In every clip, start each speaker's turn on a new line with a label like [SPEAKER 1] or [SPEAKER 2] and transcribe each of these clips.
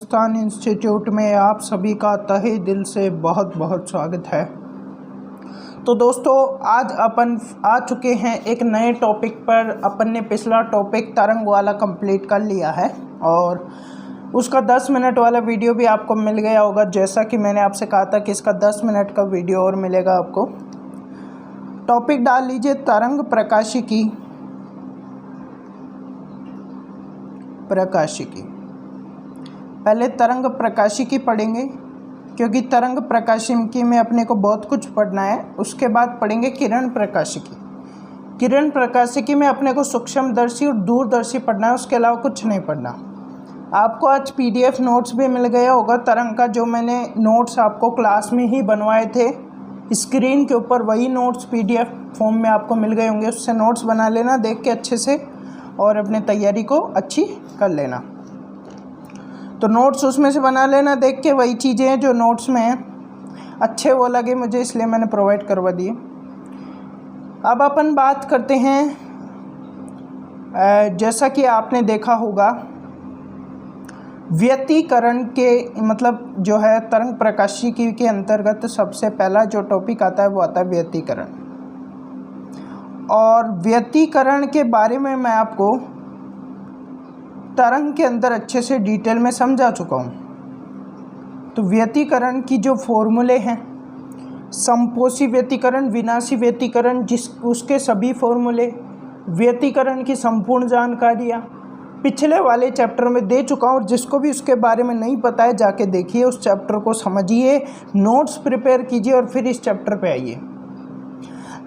[SPEAKER 1] Hindustan institute में आप सभी का तहे दिल से बहुत बहुत स्वागत है। तो दोस्तों, आज अपन आ चुके हैं एक नए टॉपिक पर। अपन ने पिछला टॉपिक तरंग वाला कंप्लीट कर लिया है और उसका 10 मिनट वाला वीडियो भी आपको मिल गया होगा। जैसा कि मैंने आपसे कहा था कि इसका 10 मिनट का वीडियो और मिलेगा आपको। टॉपिक डाल लीजिए तरंग प्रकाशिकी। पहले तरंग प्रकाशिकी पढ़ेंगे क्योंकि तरंग प्रकाशिकी में अपने को बहुत कुछ पढ़ना है। उसके बाद पढ़ेंगे किरण प्रकाशिकी। किरण प्रकाशिकी में अपने को सूक्ष्मदर्शी और दूरदर्शी पढ़ना है, उसके अलावा कुछ नहीं पढ़ना। आपको आज PDF नोट्स भी मिल गया होगा तरंग का, जो मैंने नोट्स आपको क्लास में ही बनवाए थे स्क्रीन के ऊपर, वही नोट्स PDF फॉर्म में आपको मिल गए होंगे। उससे नोट्स बना लेना देख के अच्छे से और अपने तैयारी को अच्छी कर लेना। तो नोट्स उसमें से बना लेना देख के, वही चीज़ें हैं जो नोट्स में हैं। अच्छे वो लगे मुझे, इसलिए मैंने प्रोवाइड करवा दिए। अब अपन बात करते हैं, जैसा कि आपने देखा होगा व्यतिकरण के मतलब जो है तरंग प्रकाशिकी के अंतर्गत सबसे पहला जो टॉपिक आता है वो आता है व्यतिकरण। और व्यतिकरण के बारे में मैं आपको तरंग के अंदर अच्छे से डिटेल में समझा चुका हूँ। तो व्यतिकरण की जो फॉर्मूले हैं, संपोषी व्यतिकरण, विनाशी व्यतिकरण, उसके सभी फॉर्मूले, व्यतिकरण की संपूर्ण जानकारियाँ पिछले वाले चैप्टर में दे चुका हूँ। और जिसको भी उसके बारे में नहीं पता है जाके देखिए, उस चैप्टर को समझिए, नोट्स प्रिपेयर कीजिए और फिर इस चैप्टर पे आइए।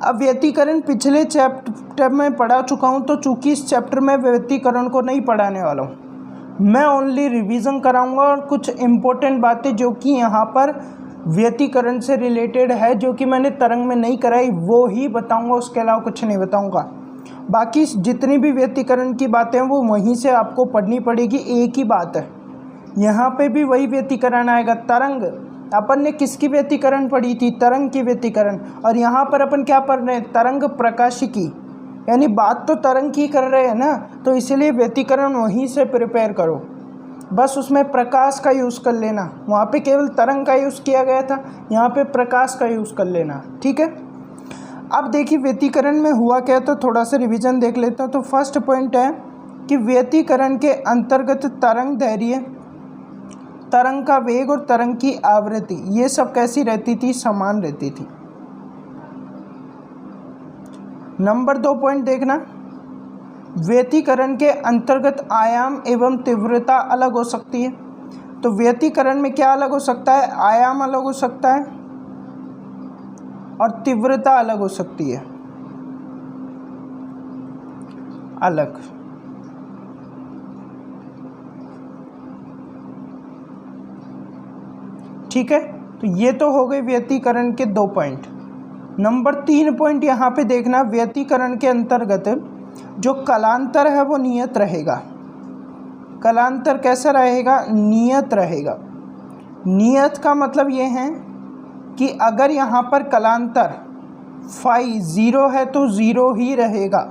[SPEAKER 1] अब व्यतिकरण पिछले चैप्टर में पढ़ा चुका हूँ, तो चूँकि इस चैप्टर में व्यतिकरण को नहीं पढ़ाने वाला हूँ, मैं ओनली रिवीजन कराऊंगा और कुछ इम्पोर्टेंट बातें जो कि यहाँ पर व्यतिकरण से रिलेटेड है, जो कि मैंने तरंग में नहीं कराई, वो ही बताऊंगा। उसके अलावा कुछ नहीं बताऊंगा। बाकी जितनी भी व्यतिकरण की बातें हैं वो वहीं से आपको पढ़नी पड़ेगी। एक ही बात है, यहाँ पे भी वही व्यतिकरण आएगा। तरंग अपन ने किसकी व्यतिकरण पढ़ी थी? तरंग की व्यतिकरण। और यहाँ पर अपन क्या पढ़ रहे हैं? तरंग प्रकाशिकी, यानी बात तो तरंग की कर रहे हैं ना, तो इसलिए व्यतिकरण वहीं से प्रिपेयर करो। बस उसमें प्रकाश का यूज़ कर लेना। वहाँ पे केवल तरंग का यूज़ किया गया था, यहाँ पे प्रकाश का यूज़ कर लेना, ठीक है। अब देखिए व्यतिकरण में हुआ क्या, तो थोड़ा सा रिवीजन देख लेता हूँ। तो फर्स्ट पॉइंट है कि व्यतिकरण के अंतर्गत तरंग दैर्घ्य, तरंग का वेग और तरंग की आवृत्ति, ये सब कैसी रहती थी? समान रहती थी। नंबर 2 पॉइंट देखना, व्यतिकरण के अंतर्गत आयाम एवं तीव्रता अलग हो सकती है। तो व्यतिकरण में क्या अलग हो सकता है? आयाम अलग हो सकता है और तीव्रता अलग हो सकती है, अलग। ठीक है, तो ये तो हो गए व्यतिकरण के 2 पॉइंट। नंबर 3 पॉइंट यहाँ पे देखना, व्यतिकरण के अंतर्गत जो कलांतर है वो नियत रहेगा। कलांतर कैसा रहेगा? नियत रहेगा। नियत का मतलब ये है कि अगर यहाँ पर कलांतर फाई 0 है तो 0 ही रहेगा।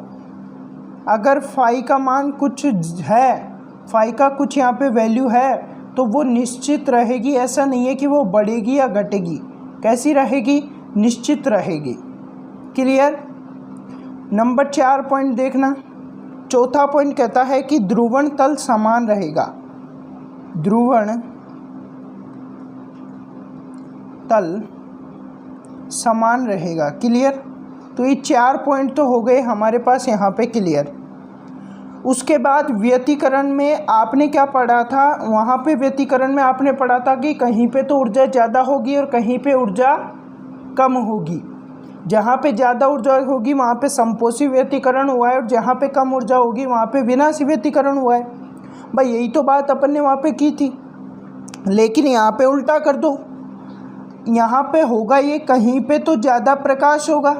[SPEAKER 1] अगर फाई का मान कुछ है, फाई का कुछ यहाँ पे वैल्यू है, तो वो निश्चित रहेगी। ऐसा नहीं है कि वो बढ़ेगी या घटेगी। कैसी रहेगी? निश्चित रहेगी। क्लियर। नंबर 4 पॉइंट देखना, चौथा पॉइंट कहता है कि ध्रुवण तल समान रहेगा। ध्रुवण तल समान रहेगा। क्लियर। तो ये 4 पॉइंट तो हो गए हमारे पास यहाँ पे क्लियर। उसके बाद व्यतिकरण में आपने क्या पढ़ा था? वहाँ पे व्यतिकरण में आपने पढ़ा था कि कहीं पे तो ऊर्जा ज़्यादा होगी और कहीं पे ऊर्जा कम होगी। जहाँ पे ज़्यादा ऊर्जा होगी वहाँ पे संपोषी व्यतिकरण हुआ है और जहाँ पे कम ऊर्जा होगी वहाँ पे विनाशी व्यतिकरण हुआ है। भाई यही तो बात अपन ने वहाँ पे की थी, लेकिन यहाँ पे उल्टा कर दो। यहाँ पे होगा ये, कहीं पे तो ज़्यादा प्रकाश होगा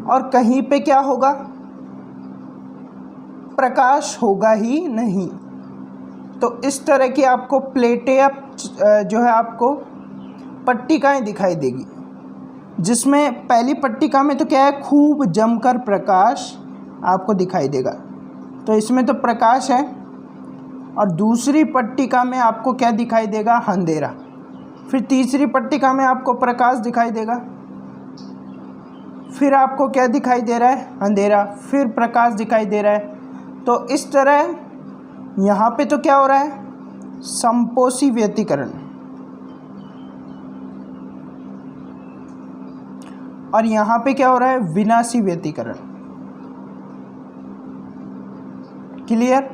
[SPEAKER 1] और कहीं पे क्या होगा? प्रकाश होगा ही नहीं। तो इस तरह की आपको प्लेटें जो है आपको पट्टिकाएँ दिखाई देगी, जिसमें पहली पट्टिका में तो क्या है? खूब जमकर प्रकाश आपको दिखाई देगा। तो इसमें तो प्रकाश है, और दूसरी पट्टिका में आपको क्या दिखाई देगा, अंधेरा। फिर तीसरी पट्टिका में आपको प्रकाश दिखाई देगा, फिर आपको क्या दिखाई दे रहा है, अंधेरा, फिर प्रकाश दिखाई दे रहा है। तो इस तरह यहाँ पे तो क्या हो रहा है, संपोषी व्यतिकरण, और यहाँ पे क्या हो रहा है, विनाशी व्यतिकरण। क्लियर?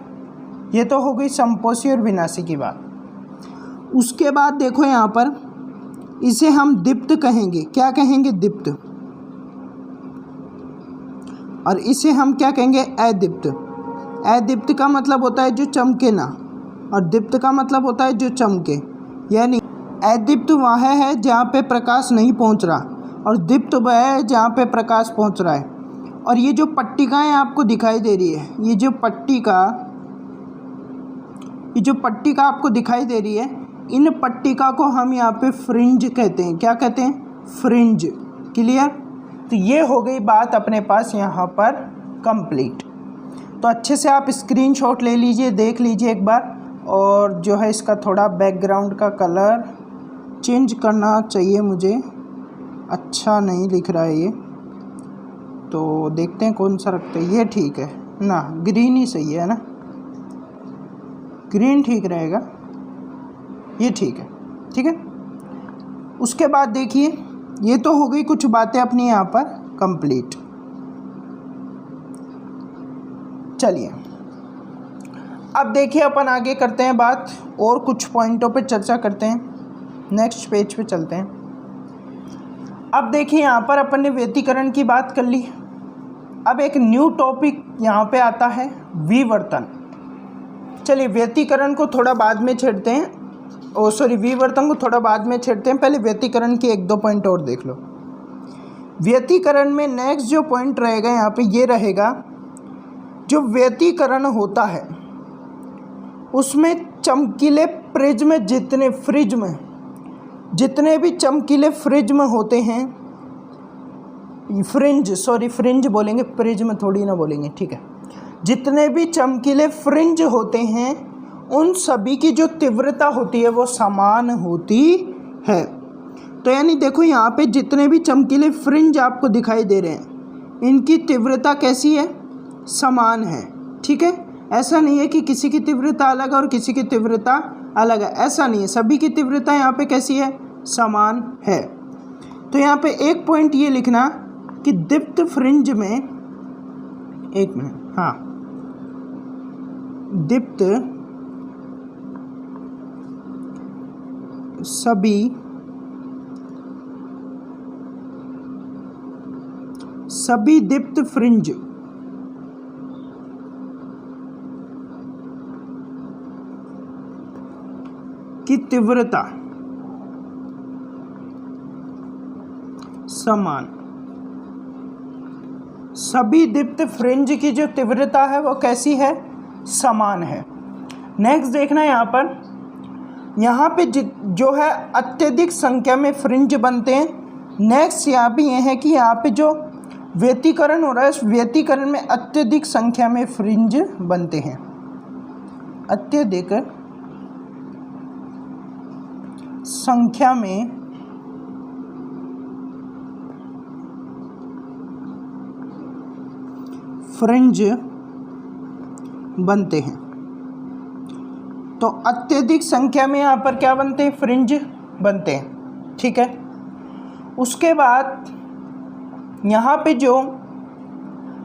[SPEAKER 1] ये तो हो गई संपोषी और विनाशी की बात। उसके बाद देखो यहाँ पर इसे हम दीप्त कहेंगे। क्या कहेंगे, दीप्त। और इसे हम क्या कहेंगे, अदीप्त। अदीप्त का मतलब होता है जो चमके ना, और दीप्त का मतलब होता है जो चमके। यानी अदीप्त वह है जहाँ पे प्रकाश नहीं पहुँच रहा, और दीप्त वह है जहाँ पे प्रकाश पहुँच रहा है। और ये जो पट्टिकाएँ आपको दिखाई दे रही है, ये जो पट्टिका आपको दिखाई दे रही है, इन पट्टिका को हम यहाँ पे फ्रिंज कहते हैं। क्या कहते हैं, फ्रिंज। क्लियर? तो ये हो गई बात अपने पास यहाँ पर कंप्लीट। तो अच्छे से आप स्क्रीनशॉट ले लीजिए, देख लीजिए एक बार। और जो है इसका थोड़ा बैकग्राउंड का कलर चेंज करना चाहिए मुझे, अच्छा नहीं लिख रहा है ये, तो देखते हैं कौन सा रखते हैं। ये ठीक है ना, ग्रीन ही सही है ना, ग्रीन ठीक रहेगा, ये ठीक है। ठीक है, उसके बाद देखिए ये तो हो गई कुछ बातें अपनी यहाँ पर कंप्लीट। चलिए अब देखिए अपन आगे करते हैं बात, और कुछ पॉइंटों पे चर्चा करते हैं। नेक्स्ट पेज पे चलते हैं। अब देखिए यहाँ पर अपन ने व्यतिकरण की बात कर ली। अब एक न्यू टॉपिक यहाँ पे आता है, विवर्तन। चलिए व्यतिकरण को थोड़ा बाद में छेड़ते हैं, विवर्तन को थोड़ा बाद में छेड़ते हैं। पहले व्यतिकरण के एक दो पॉइंट और देख लो। व्यतिकरण में नेक्स्ट जो पॉइंट रहेगा यहाँ पे ये रहेगा, जो व्यतिकरण होता है उसमें चमकीले प्रिज्म जितने भी चमकीले प्रिज्म होते हैं, फ्रिंज बोलेंगे, प्रिज्म थोड़ी ना बोलेंगे, ठीक है। जितने भी चमकीले फ्रिंज होते हैं उन सभी की जो तीव्रता होती है वो समान होती है। तो यानी देखो यहाँ पे जितने भी चमकीले फ्रिंज आपको दिखाई दे रहे हैं, इनकी तीव्रता कैसी है, समान है। ठीक है, ऐसा नहीं है कि किसी की तीव्रता अलग है और किसी की तीव्रता अलग है, ऐसा नहीं है। सभी की तीव्रता यहाँ पे कैसी है, समान है। तो यहाँ पे एक पॉइंट ये लिखना कि दीप्त फ्रिंज में, एक मिनट, हाँ, दीप्त सभी दीप्त फ्रिंज की तीव्रता समान, सभी दीप्त फ्रिंज की जो तीव्रता है वो कैसी है, समान है। नेक्स्ट देखना यहाँ पे जो है अत्यधिक संख्या में फ्रिंज बनते हैं। नेक्स्ट यहाँ पे ये है कि यहाँ पे जो व्यतिकरण हो रहा है, इस व्यतिकरण में अत्यधिक संख्या में फ्रिंज बनते हैं। अत्यधिक संख्या में फ्रिंज बनते हैं। तो अत्यधिक संख्या में यहाँ पर क्या बनते हैं, फ्रिंज बनते हैं। ठीक है, उसके बाद यहाँ पे जो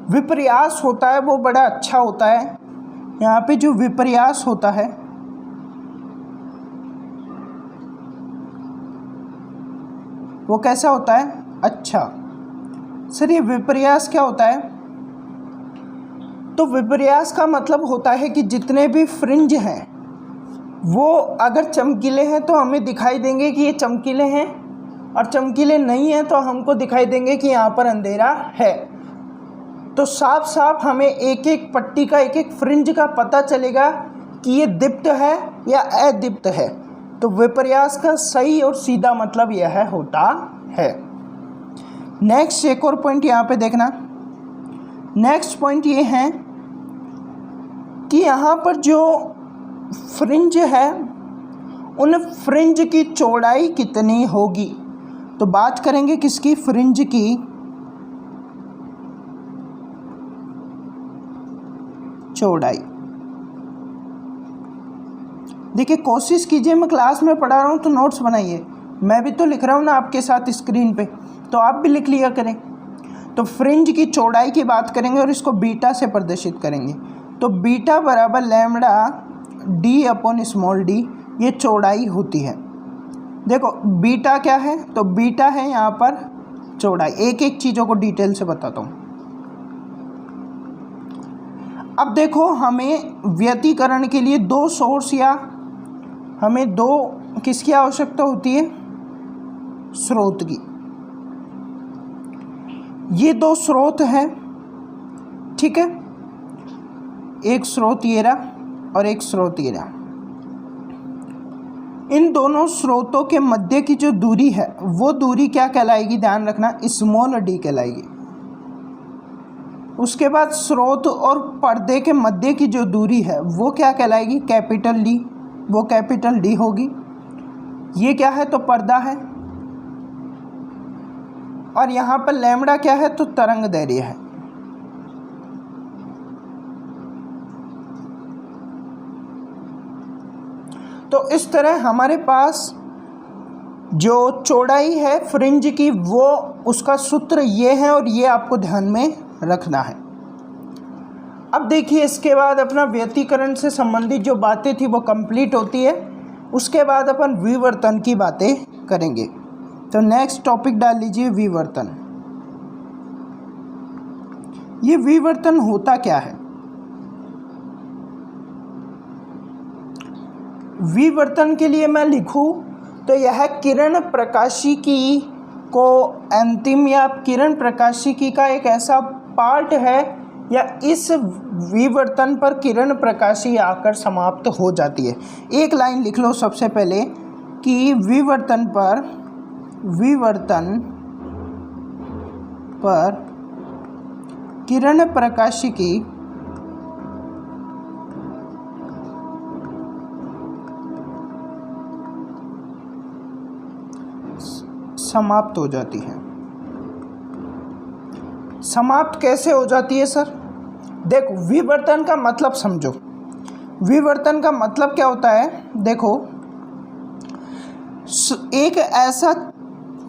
[SPEAKER 1] विपर्यास होता है वो बड़ा अच्छा होता है। यहाँ पे जो विपर्यास होता है वो कैसा होता है, अच्छा। सर ये विपर्यास क्या होता है? तो विपर्यास का मतलब होता है कि जितने भी फ्रिंज हैं वो अगर चमकीले हैं तो हमें दिखाई देंगे कि ये चमकीले हैं, और चमकीले नहीं हैं तो हमको दिखाई देंगे कि यहाँ पर अंधेरा है। तो साफ साफ हमें एक एक पट्टी का, एक एक फ्रिंज का पता चलेगा कि ये दीप्त है या अदीप्त है। तो विपर्यास का सही और सीधा मतलब यह होता है। नेक्स्ट एक और पॉइंट यहाँ पे देखना। नेक्स्ट पॉइंट ये है कि यहाँ पर जो फ्रिंज है उन फ्रिंज की चौड़ाई कितनी होगी। तो बात करेंगे किसकी, फ्रिंज की चौड़ाई। देखिए कोशिश कीजिए, मैं क्लास में पढ़ा रहा हूँ तो नोट्स बनाइए, मैं भी तो लिख रहा हूँ ना आपके साथ स्क्रीन पे, तो आप भी लिख लिया करें। तो फ्रिंज की चौड़ाई की बात करेंगे और इसको बीटा से प्रदर्शित करेंगे। तो बीटा बराबर lambda D upon small D, ये चौड़ाई होती है। देखो बीटा क्या है, तो बीटा है यहाँ पर चौड़ाई। एक एक चीज़ों को डिटेल से बताता हूँ। अब देखो हमें व्यतिकरण के लिए दो सोर्स या हमें दो किसकी आवश्यकता होती है, स्रोत की। ये दो स्रोत हैं, ठीक है, एक स्रोत ये रहा और एक स्रोत ये रहा। इन दोनों स्रोतों के मध्य की जो दूरी है वो दूरी क्या कहलाएगी, ध्यान रखना, स्मॉल डी कहलाएगी। उसके बाद स्रोत और पर्दे के मध्य की जो दूरी है वो क्या कहलाएगी, कैपिटल डी, वो कैपिटल डी होगी। ये क्या है, तो पर्दा है, और यहाँ पर लैम्बडा क्या है, तो तरंग दैर्घ्य है। तो इस तरह हमारे पास जो चौड़ाई है फ्रिंज की वो उसका सूत्र ये है, और ये आपको ध्यान में रखना है। अब देखिए इसके बाद अपना व्यतिकरण से संबंधित जो बातें थी वो कंप्लीट होती है। उसके बाद अपन विवर्तन की बातें करेंगे। तो नेक्स्ट टॉपिक डाल लीजिए विवर्तन। ये विवर्तन होता क्या है, विवर्तन के लिए मैं लिखूं तो यह किरण प्रकाशिकी को अंतिम या किरण प्रकाशिकी का एक ऐसा पार्ट है या इस विवर्तन पर किरण प्रकाशी आकर समाप्त हो जाती है। एक लाइन लिख लो सबसे पहले कि विवर्तन पर किरण प्रकाशिकी समाप्त हो जाती है। समाप्त कैसे हो जाती है सर, देखो विवर्तन का मतलब समझो। विवर्तन का मतलब क्या होता है, देखो एक ऐसा,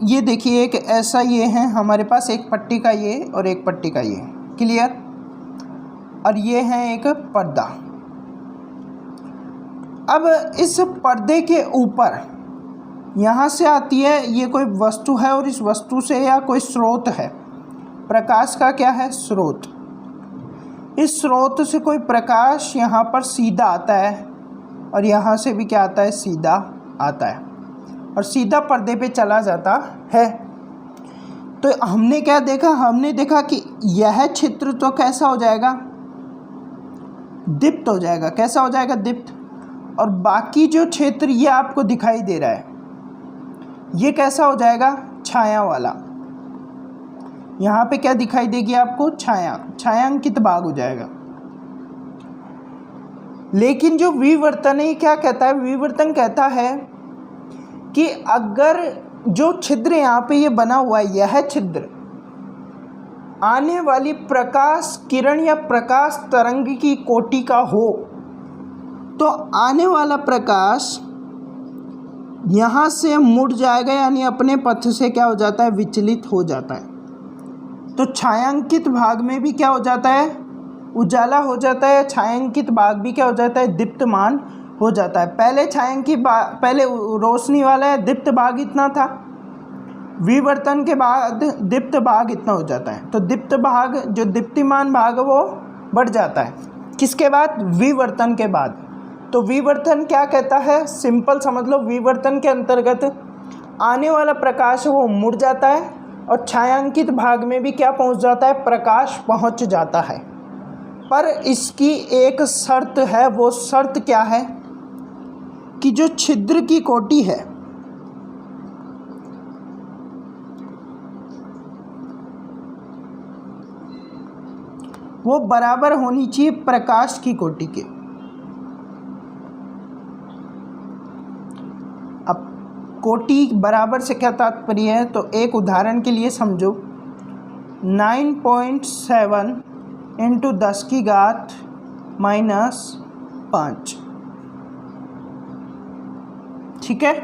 [SPEAKER 1] ये देखिए एक ऐसा ये है हमारे पास, एक पट्टी का ये और एक पट्टी का ये, क्लियर, और ये है एक पर्दा। अब इस पर्दे के ऊपर यहाँ से आती है, ये कोई वस्तु है और इस वस्तु से या कोई स्रोत है, प्रकाश का क्या है, स्रोत। इस स्रोत से कोई प्रकाश यहाँ पर सीधा आता है और यहाँ से भी क्या आता है, सीधा आता है और सीधा पर्दे पे चला जाता है। तो हमने क्या देखा, हमने देखा कि यह क्षेत्र तो कैसा हो जाएगा, दीप्त हो जाएगा। कैसा हो जाएगा, दीप्त। और बाकी जो क्षेत्र ये आपको दिखाई दे रहा है ये कैसा हो जाएगा, छाया वाला। यहाँ पे क्या दिखाई देगी आपको, छाया, छायांकित भाग हो जाएगा। लेकिन जो विवर्तन है क्या कहता है, विवर्तन कहता है कि अगर जो छिद्र यहाँ पे ये बना हुआ है, यह छिद्र आने वाली प्रकाश किरण या प्रकाश तरंग की कोटि का हो तो आने वाला प्रकाश यहाँ से मुड़ जाएगा, यानी अपने पथ से क्या हो जाता है, विचलित हो जाता है। तो छायांकित भाग में भी क्या हो जाता है, उजाला हो जाता है। छायांकित भाग भी क्या हो जाता है, दीप्तमान हो जाता है। पहले छायांकित पहले रोशनी वाला है, दीप्त भाग इतना था, विवर्तन के बाद दीप्त भाग इतना हो जाता है। तो दीप्त भाग जो दीप्तिमान भाग वो बढ़ जाता है, किसके बाद, विवर्तन के बाद। तो विवर्तन क्या कहता है, सिंपल समझ लो, विवर्तन के अंतर्गत आने वाला प्रकाश वो मुड़ जाता है और छायांकित भाग में भी क्या पहुंच जाता है, प्रकाश पहुंच जाता है। पर इसकी एक शर्त है, वो शर्त क्या है कि जो छिद्र की कोटि है वो बराबर होनी चाहिए प्रकाश की कोटि के। अब कोटि बराबर से क्या तात्पर्य है, तो एक उदाहरण के लिए समझो 9.7 इंटू 10 की घात -5, ठीक है।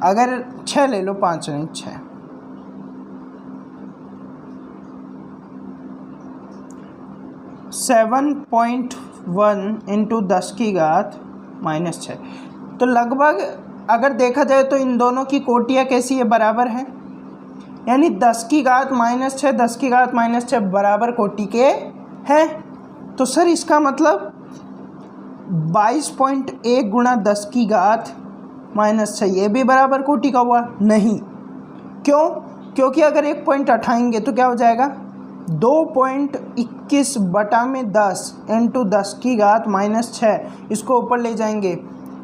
[SPEAKER 1] अगर 6 ले लो, 5 नहीं 6, 7.1 इंटू 10 की घात -6। तो लगभग अगर देखा जाए तो इन दोनों की कोटियाँ कैसी है, बराबर है, यानी 10 की घात -6 10 की घात -6 बराबर कोटि के हैं। तो सर इसका मतलब 22.1 गुणा 10 की घात -6 ये भी बराबर कोटि का हुआ? नहीं। क्यों? क्योंकि अगर एक पॉइंट हटाएंगे तो क्या हो जाएगा, 2.21 बटा में 10 इंटू 10 की घात -6, इसको ऊपर ले जाएंगे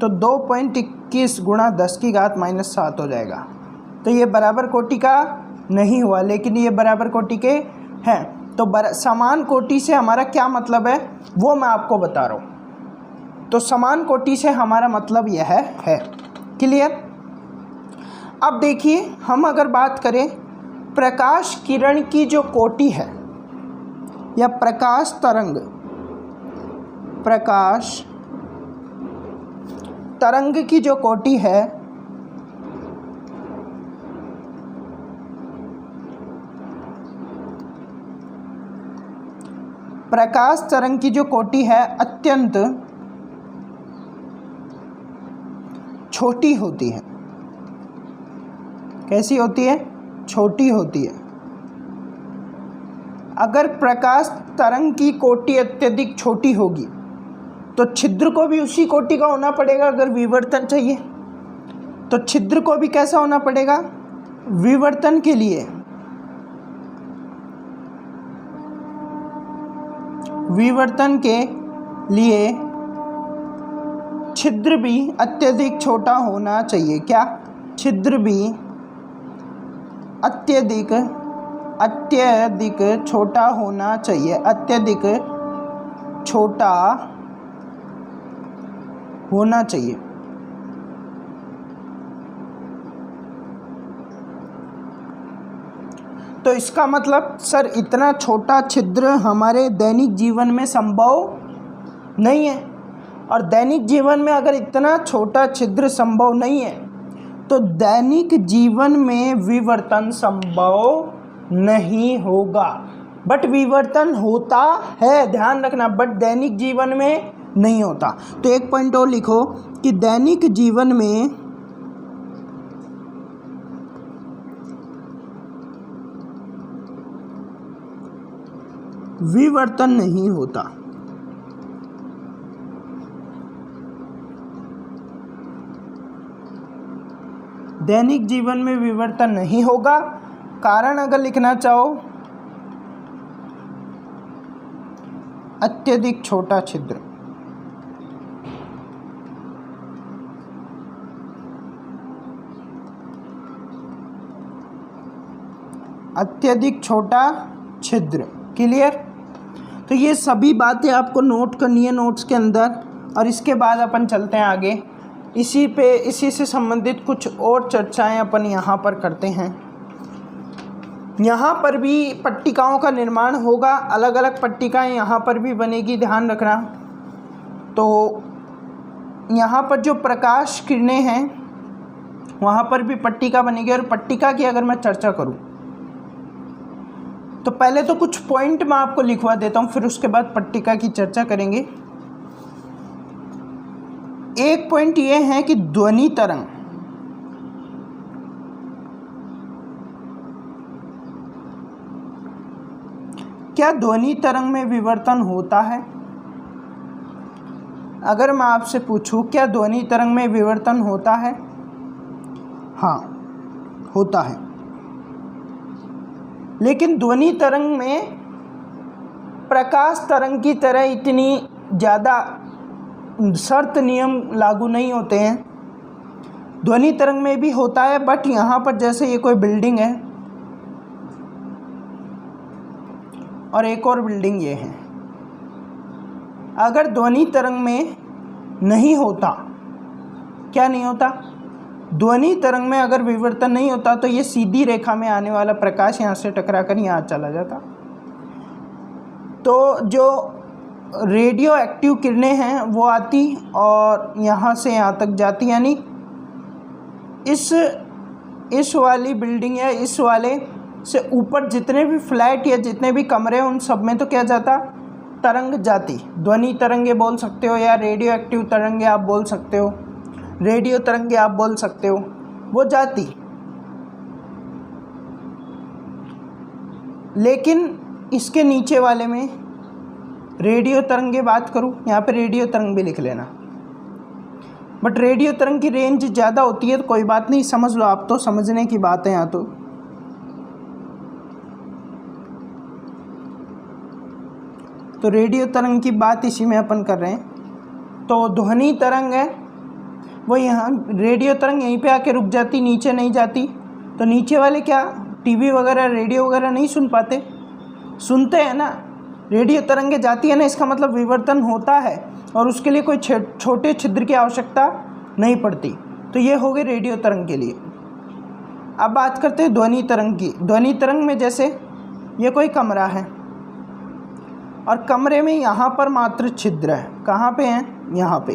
[SPEAKER 1] तो 2.21 गुणा 10 की घात -7 हो जाएगा। तो ये बराबर कोटि का नहीं हुआ, लेकिन ये बराबर कोटि के हैं। तो समान कोटि से हमारा क्या मतलब है वो मैं आपको बता रहा हूँ। तो समान कोटि से हमारा मतलब यह है। क्लियर? अब देखिए, हम अगर बात करें प्रकाश किरण की जो कोटि है या प्रकाश तरंग की जो कोटि है, प्रकाश तरंग की जो कोटि है अत्यंत छोटी होती है। कैसी होती है? छोटी होती है। अगर प्रकाश तरंग की कोटि अत्यधिक छोटी होगी तो छिद्र को भी उसी कोटि का होना पड़ेगा। अगर विवर्तन चाहिए तो छिद्र को भी कैसा होना पड़ेगा? विवर्तन के लिए छिद्र भी अत्यधिक छोटा होना चाहिए। क्या? छिद्र भी अत्यधिक छोटा होना चाहिए। अत्यधिक छोटा होना चाहिए। तो इसका मतलब सर इतना छोटा छिद्र हमारे दैनिक जीवन में संभव नहीं है। और दैनिक जीवन में अगर इतना छोटा छिद्र संभव नहीं है तो दैनिक जीवन में विवर्तन संभव नहीं होगा। बट विवर्तन होता है, ध्यान रखना, बट दैनिक जीवन में नहीं होता। तो एक पॉइंट और लिखो कि दैनिक जीवन में विवर्तन नहीं होता। दैनिक जीवन में विवर्तन नहीं होगा। कारण अगर लिखना चाहो, अत्यधिक छोटा छिद्र। अत्यधिक छोटा छिद्र। क्लियर? तो ये सभी बातें आपको नोट करनी है नोट्स के अंदर। और इसके बाद अपन चलते हैं आगे। इसी से संबंधित कुछ और चर्चाएं अपन यहाँ पर करते हैं। यहाँ पर भी पट्टिकाओं का निर्माण होगा, अलग अलग पट्टिकाएं यहाँ पर भी बनेगी, ध्यान रखना। तो यहाँ पर जो प्रकाश किरणें हैं वहाँ पर भी पट्टिका बनेगी। और पट्टिका की अगर मैं चर्चा करूँ तो पहले तो कुछ पॉइंट मैं आपको लिखवा देता हूँ, फिर उसके बाद पट्टिका की चर्चा करेंगे। एक पॉइंट ये है कि ध्वनि तरंग, क्या ध्वनि तरंग में विवर्तन होता है? अगर मैं आपसे पूछूं क्या ध्वनि तरंग में विवर्तन होता है? हाँ, होता है। लेकिन ध्वनि तरंग में प्रकाश तरंग की तरह इतनी ज़्यादा शर्त नियम लागू नहीं होते हैं। ध्वनि तरंग में भी होता है, बट यहाँ पर जैसे ये कोई बिल्डिंग है और एक और बिल्डिंग ये है, अगर ध्वनि तरंग में नहीं होता, क्या नहीं होता? ध्वनि तरंग में अगर विवर्तन नहीं होता तो ये सीधी रेखा में आने वाला प्रकाश यहाँ से टकरा कर यहाँ चला जाता। तो जो रेडियो एक्टिव किरणें हैं वो आती और यहाँ से यहाँ तक जाती, यानी इस वाली बिल्डिंग या इस वाले से ऊपर जितने भी फ्लैट या जितने भी कमरे हैं उन सब में तो क्या जाता, तरंग जाती। ध्वनि तरंगे बोल सकते हो या रेडियो एक्टिव तरंगे आप बोल सकते हो, रेडियो तरंगे आप बोल सकते हो, वो जाती। लेकिन इसके नीचे वाले में रेडियो तरंगे बात करूँ, यहाँ पे रेडियो तरंग भी लिख लेना, बट रेडियो तरंग की रेंज ज़्यादा होती है तो कोई बात नहीं, समझ लो आप, तो समझने की बात है यहाँ तो रेडियो तरंग की बात इसी में अपन कर रहे हैं। तो ध्वनि तरंग है वो यहाँ, रेडियो तरंग यहीं पे आके रुक जाती, नीचे नहीं जाती। तो नीचे वाले क्या टीवी वगैरह रेडियो वगैरह नहीं सुन पाते, सुनते हैं ना, रेडियो तरंगे जाती है ना, इसका मतलब विवर्तन होता है और उसके लिए कोई छोटे छिद्र की आवश्यकता नहीं पड़ती। तो ये हो गई रेडियो तरंग के लिए। अब बात करते हैं ध्वनि तरंग की। ध्वनि तरंग में जैसे ये कोई कमरा है और कमरे में यहाँ पर मात्र छिद्र है, कहाँ पे हैं, यहाँ पे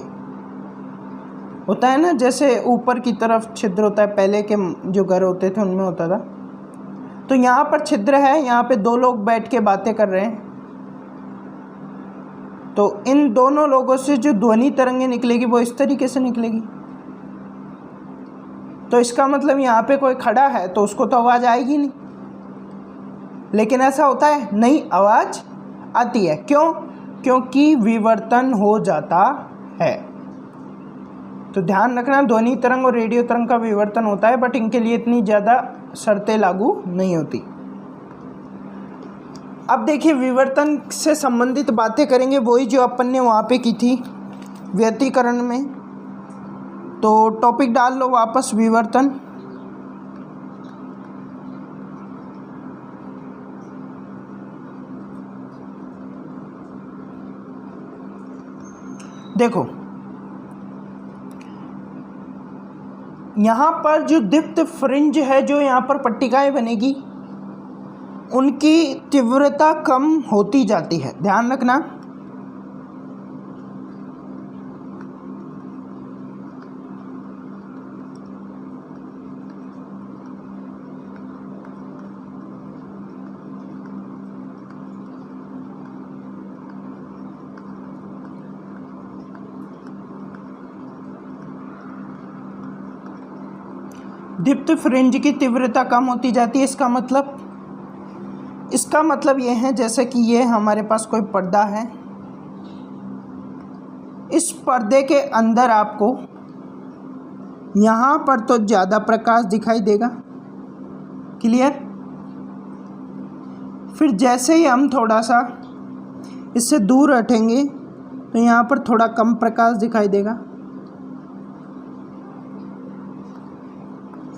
[SPEAKER 1] होता है ना, जैसे ऊपर की तरफ छिद्र होता है, पहले के जो घर होते थे उनमें होता था। तो यहाँ पर छिद्र है, यहाँ पे दो लोग बैठ के बातें कर रहे हैं। तो इन दोनों लोगों से जो ध्वनि तरंगे निकलेगी वो इस तरीके से निकलेगी। तो इसका मतलब यहाँ पे कोई खड़ा है तो उसको तो आवाज़ आएगी नहीं, लेकिन ऐसा होता है नहीं, आवाज़ आती है। क्यों? क्योंकि विवर्तन हो जाता है। तो ध्यान रखना, ध्वनि तरंग और रेडियो तरंग का विवर्तन होता है, बट इनके लिए इतनी ज़्यादा शर्तें लागू नहीं होती। अब देखिए विवर्तन से संबंधित बातें करेंगे, वही जो अपन ने वहाँ पे की थी व्यतिकरण में। तो टॉपिक डाल लो वापस, विवर्तन। देखो यहाँ पर जो दीप्त फ्रिंज है, जो यहाँ पर पट्टिकाएं बनेगी, उनकी तीव्रता कम होती जाती है, ध्यान रखना। दीप्त फ्रिंज की तीव्रता कम होती जाती है। इसका मतलब ये है, जैसे कि ये हमारे पास कोई पर्दा है, इस पर्दे के अंदर आपको यहाँ पर तो ज़्यादा प्रकाश दिखाई देगा, क्लियर। फिर जैसे ही हम थोड़ा सा इससे दूर हटेंगे तो यहाँ पर थोड़ा कम प्रकाश दिखाई देगा।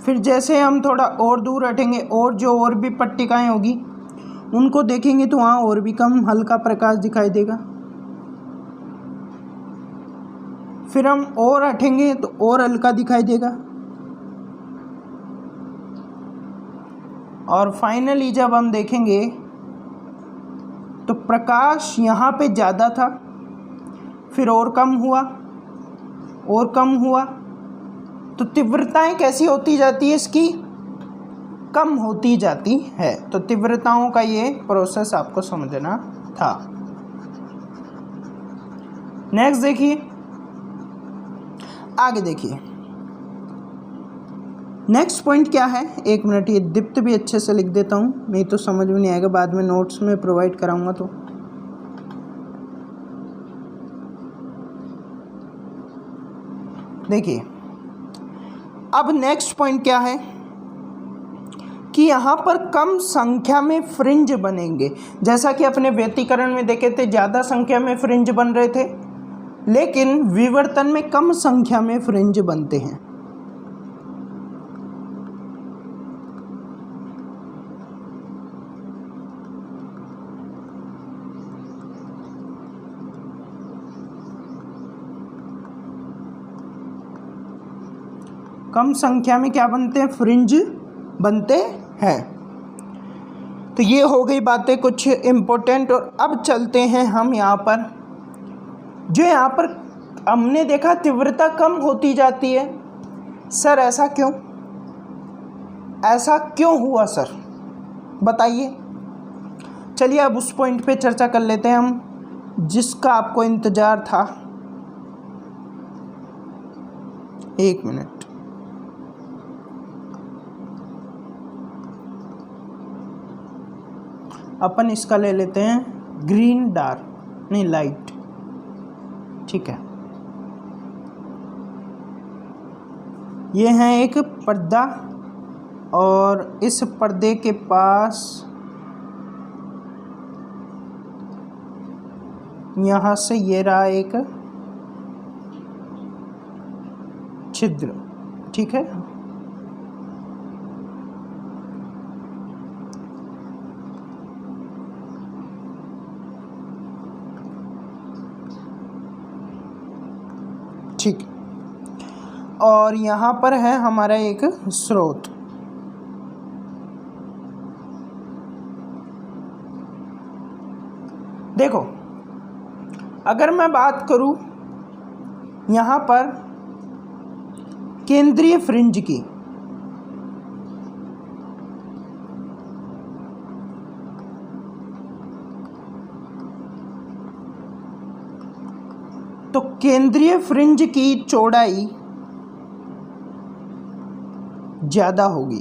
[SPEAKER 1] फिर जैसे हम थोड़ा और दूर हटेंगे और जो और भी पट्टिकाएं होगी उनको देखेंगे तो वहाँ और भी कम हल्का प्रकाश दिखाई देगा। फिर हम और हटेंगे तो और हल्का दिखाई देगा। और फाइनली जब हम देखेंगे तो प्रकाश यहाँ पे ज़्यादा था, फिर और कम हुआ और कम हुआ। तो तीव्रताएं कैसी होती जाती है, इसकी कम होती जाती है। तो तीव्रताओं का ये प्रोसेस आपको समझना था। नेक्स्ट देखिए, आगे देखिए नेक्स्ट पॉइंट क्या है। एक मिनट, ये दीप्त भी अच्छे से लिख देता हूँ, नहीं तो समझ में नहीं आएगा, बाद में नोट्स में प्रोवाइड कराऊंगा। तो देखिए अब नेक्स्ट पॉइंट क्या है कि यहाँ पर कम संख्या में फ्रिंज बनेंगे। जैसा कि अपने व्यतिकरण में देखे थे ज़्यादा संख्या में फ्रिंज बन रहे थे, लेकिन विवर्तन में कम संख्या में फ्रिंज बनते हैं। कम संख्या में क्या बनते हैं, फ्रिंज बनते हैं। तो ये हो गई बातें कुछ इम्पोर्टेंट। और अब चलते हैं हम यहाँ पर, जो यहाँ पर हमने देखा तीव्रता कम होती जाती है। सर ऐसा क्यों, ऐसा क्यों हुआ सर, बताइए। चलिए अब उस पॉइंट पे चर्चा कर लेते हैं हम जिसका आपको इंतज़ार था। एक मिनट, अपन इसका ले लेते हैं ग्रीन डार्क, नहीं लाइट, ठीक है। ये है एक पर्दा और इस पर्दे के पास यहाँ से ये रहा एक छिद्र, ठीक है। ठीक, और यहाँ पर है हमारा एक स्रोत। देखो अगर मैं बात करूँ यहाँ पर केंद्रीय फ्रिंज की, तो केंद्रीय फ्रिंज की चौड़ाई ज़्यादा होगी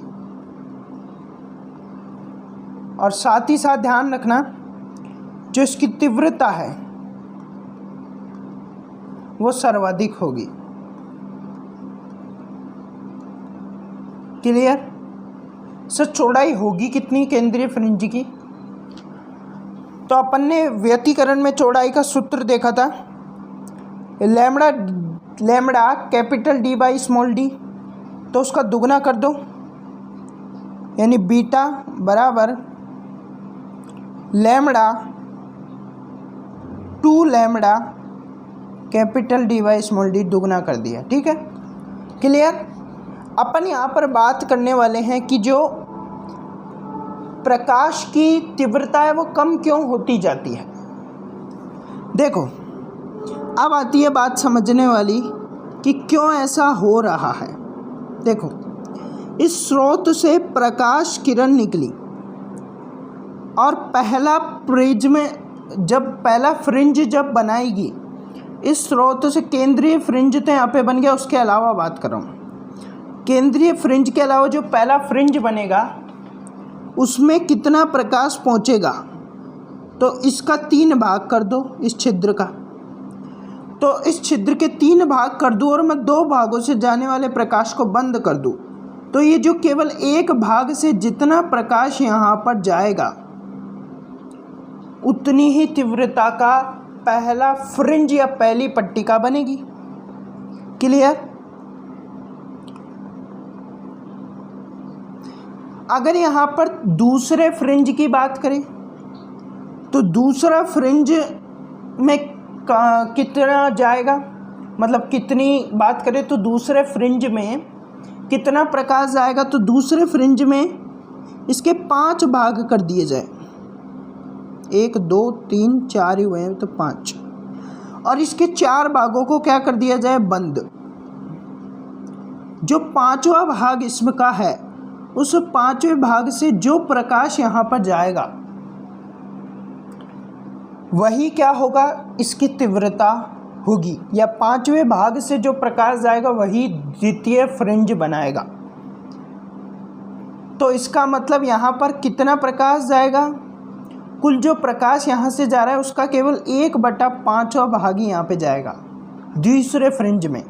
[SPEAKER 1] और साथ ही साथ ध्यान रखना जो इसकी तीव्रता है वो सर्वाधिक होगी। क्लियर? सर चौड़ाई होगी कितनी केंद्रीय फ्रिंज की? तो अपन ने व्यतिकरण में चौड़ाई का सूत्र देखा था, lambda capital D by small D, तो उसका दुगना कर दो यानी बीटा बराबर lambda 2 lambda capital D by small D, दुगना कर दिया, ठीक है। क्लियर? अपन यहाँ पर बात करने वाले हैं कि जो प्रकाश की तीव्रता है वो कम क्यों होती जाती है। देखो अब आती है बात समझने वाली कि क्यों ऐसा हो रहा है। देखो इस स्रोत से प्रकाश किरण निकली और पहला फ्रिंज जब बनाएगी, इस स्रोत से केंद्रीय फ्रिंज तो यहाँ पे बन गया, उसके अलावा बात कर रहा हूँ केंद्रीय फ्रिंज के अलावा जो पहला फ्रिंज बनेगा उसमें कितना प्रकाश पहुँचेगा, तो इसका 3 भाग कर दो इस छिद्र का। तो इस छिद्र के 3 भाग कर दूँ और मैं 2 भागों से जाने वाले प्रकाश को बंद कर दूँ, तो ये जो केवल एक भाग से जितना प्रकाश यहाँ पर जाएगा उतनी ही तीव्रता का पहला फ्रिंज या पहली पट्टिका बनेगी। क्लियर? अगर यहाँ पर दूसरे फ्रिंज की बात करें तो दूसरा फ्रिंज में कितना जाएगा, मतलब कितनी बात करें तो दूसरे फ्रिंज में कितना प्रकाश जाएगा, तो दूसरे फ्रिंज में इसके 5 भाग कर दिए जाए, 1 2 3 4 ही हुए हैं तो 5, और इसके 4 भागों को क्या कर दिया जाए, बंद। जो 5वां भाग इसमें का है उस 5वें भाग से जो प्रकाश यहाँ पर जाएगा वही क्या होगा, इसकी तीव्रता होगी, या 5वें भाग से जो प्रकाश जाएगा वही द्वितीय फ्रिंज बनाएगा। तो इसका मतलब यहाँ पर कितना प्रकाश जाएगा, कुल जो प्रकाश यहाँ से जा रहा है उसका केवल 1/5 भाग ही यहाँ पे जाएगा दूसरे फ्रिंज में,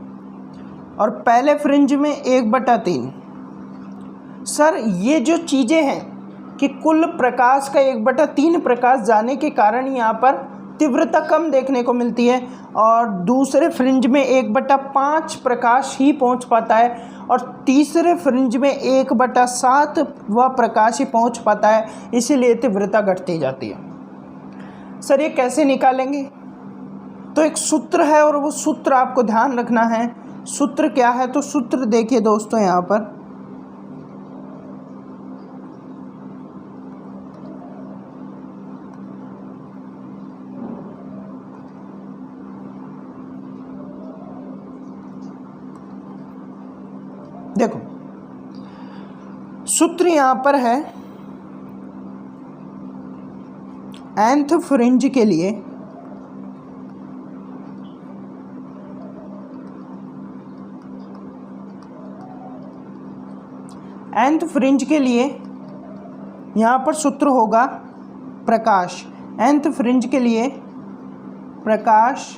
[SPEAKER 1] और पहले फ्रिंज में 1/3। सर ये जो चीज़ें हैं कि कुल प्रकाश का 1/3 प्रकाश जाने के कारण यहाँ पर तीव्रता कम देखने को मिलती है, और दूसरे फ्रिंज में 1/5 प्रकाश ही पहुँच पाता है, और तीसरे फ्रिंज में 1/7 वह प्रकाश ही पहुँच पाता है, इसीलिए तीव्रता घटती जाती है। सर ये कैसे निकालेंगे? तो एक सूत्र है और वो सूत्र आपको ध्यान रखना है, सूत्र क्या है, तो सूत्र देखिए दोस्तों यहाँ पर देखो, सूत्र यहाँ पर है nth फ्रिंज के लिए यहाँ पर सूत्र होगा प्रकाश। nth फ्रिंज के लिए प्रकाश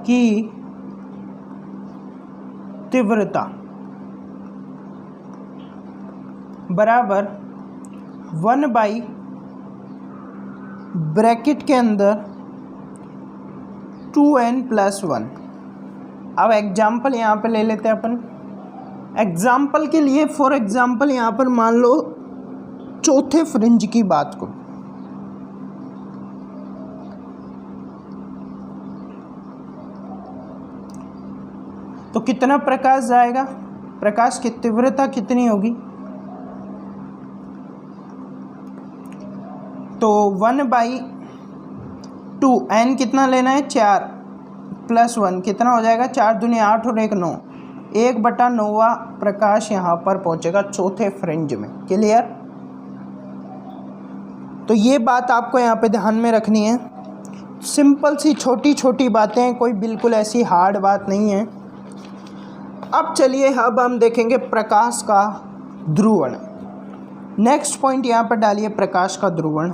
[SPEAKER 1] की तीव्रता बराबर 1 ब्रैकेट के अंदर 2n+1। अब एग्जाम्पल यहाँ पे ले लेते हैं अपन। एग्जाम्पल के लिए फॉर एग्जाम्पल यहाँ पर मान लो चौथे फ्रिंज की बात को, तो कितना प्रकाश जाएगा, प्रकाश की तीव्रता कितनी होगी, तो 1/2 n कितना लेना है 4+1 कितना हो जाएगा, 4 दूनी 8 और 1 9, 1/9 प्रकाश यहाँ पर पहुँचेगा चौथे फ्रिंज में। क्लियर। तो ये बात आपको यहाँ पे ध्यान में रखनी है। सिंपल सी छोटी छोटी बातें, कोई बिल्कुल ऐसी हार्ड बात नहीं है। अब चलिए अब हम देखेंगे प्रकाश का ध्रुवण। नेक्स्ट पॉइंट यहाँ पर डालिए प्रकाश का ध्रुवण।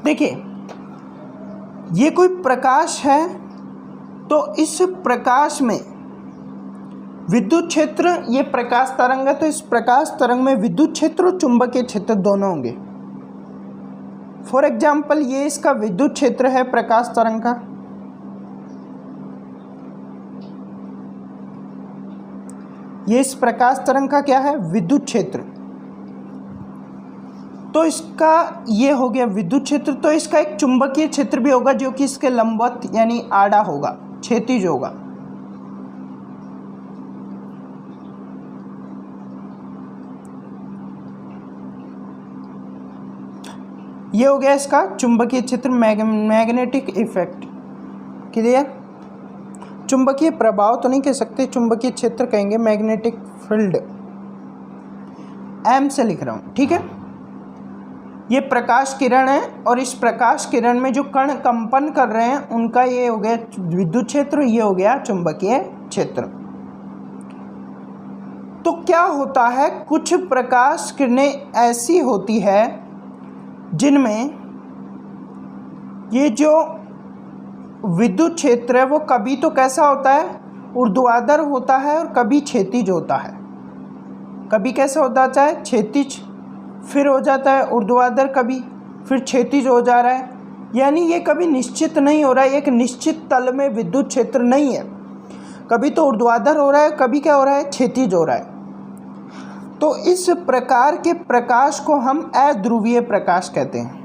[SPEAKER 1] देखिए ये कोई प्रकाश है, तो इस प्रकाश में विद्युत क्षेत्र, ये प्रकाश तरंग है, तो इस प्रकाश तरंग में विद्युत क्षेत्र और चुंबकीय क्षेत्र दोनों होंगे। फॉर एग्जाम्पल ये इसका विद्युत क्षेत्र है प्रकाश तरंग का, ये इस प्रकाश तरंग का क्या है, विद्युत क्षेत्र। तो इसका ये हो गया विद्युत क्षेत्र, तो इसका एक चुंबकीय क्षेत्र भी होगा जो कि इसके लंबवत यानी आड़ा होगा, क्षैतिज होगा। ये हो गया इसका चुंबकीय क्षेत्र, मैग्नेटिक इफेक्ट। क्लियर। चुंबकीय प्रभाव तो नहीं कह सकते, चुंबकीय क्षेत्र कहेंगे, मैग्नेटिक फील्ड एम से लिख रहा हूं। ठीक है। ये प्रकाश किरण है और इस प्रकाश किरण में जो कण कंपन कर रहे हैं उनका ये हो गया विद्युत क्षेत्र, ये हो गया चुंबकीय क्षेत्र। तो क्या होता है, कुछ प्रकाश किरणें ऐसी होती है जिनमें ये जो विद्युत क्षेत्र है वो कभी तो कैसा होता है, ऊर्ध्वाधर होता है और कभी क्षैतिज होता है। कभी कैसा होता है, क्षैतिज, फिर हो जाता है ऊर्ध्वाधर, कभी फिर क्षैतिज हो जा रहा है। यानी ये कभी निश्चित नहीं हो रहा है, एक निश्चित तल में विद्युत क्षेत्र नहीं है। कभी तो ऊर्ध्वाधर हो रहा है, कभी क्या हो रहा है, क्षैतिज हो रहा है। तो इस प्रकार के प्रकाश को हम अध्रुवीय प्रकाश कहते हैं।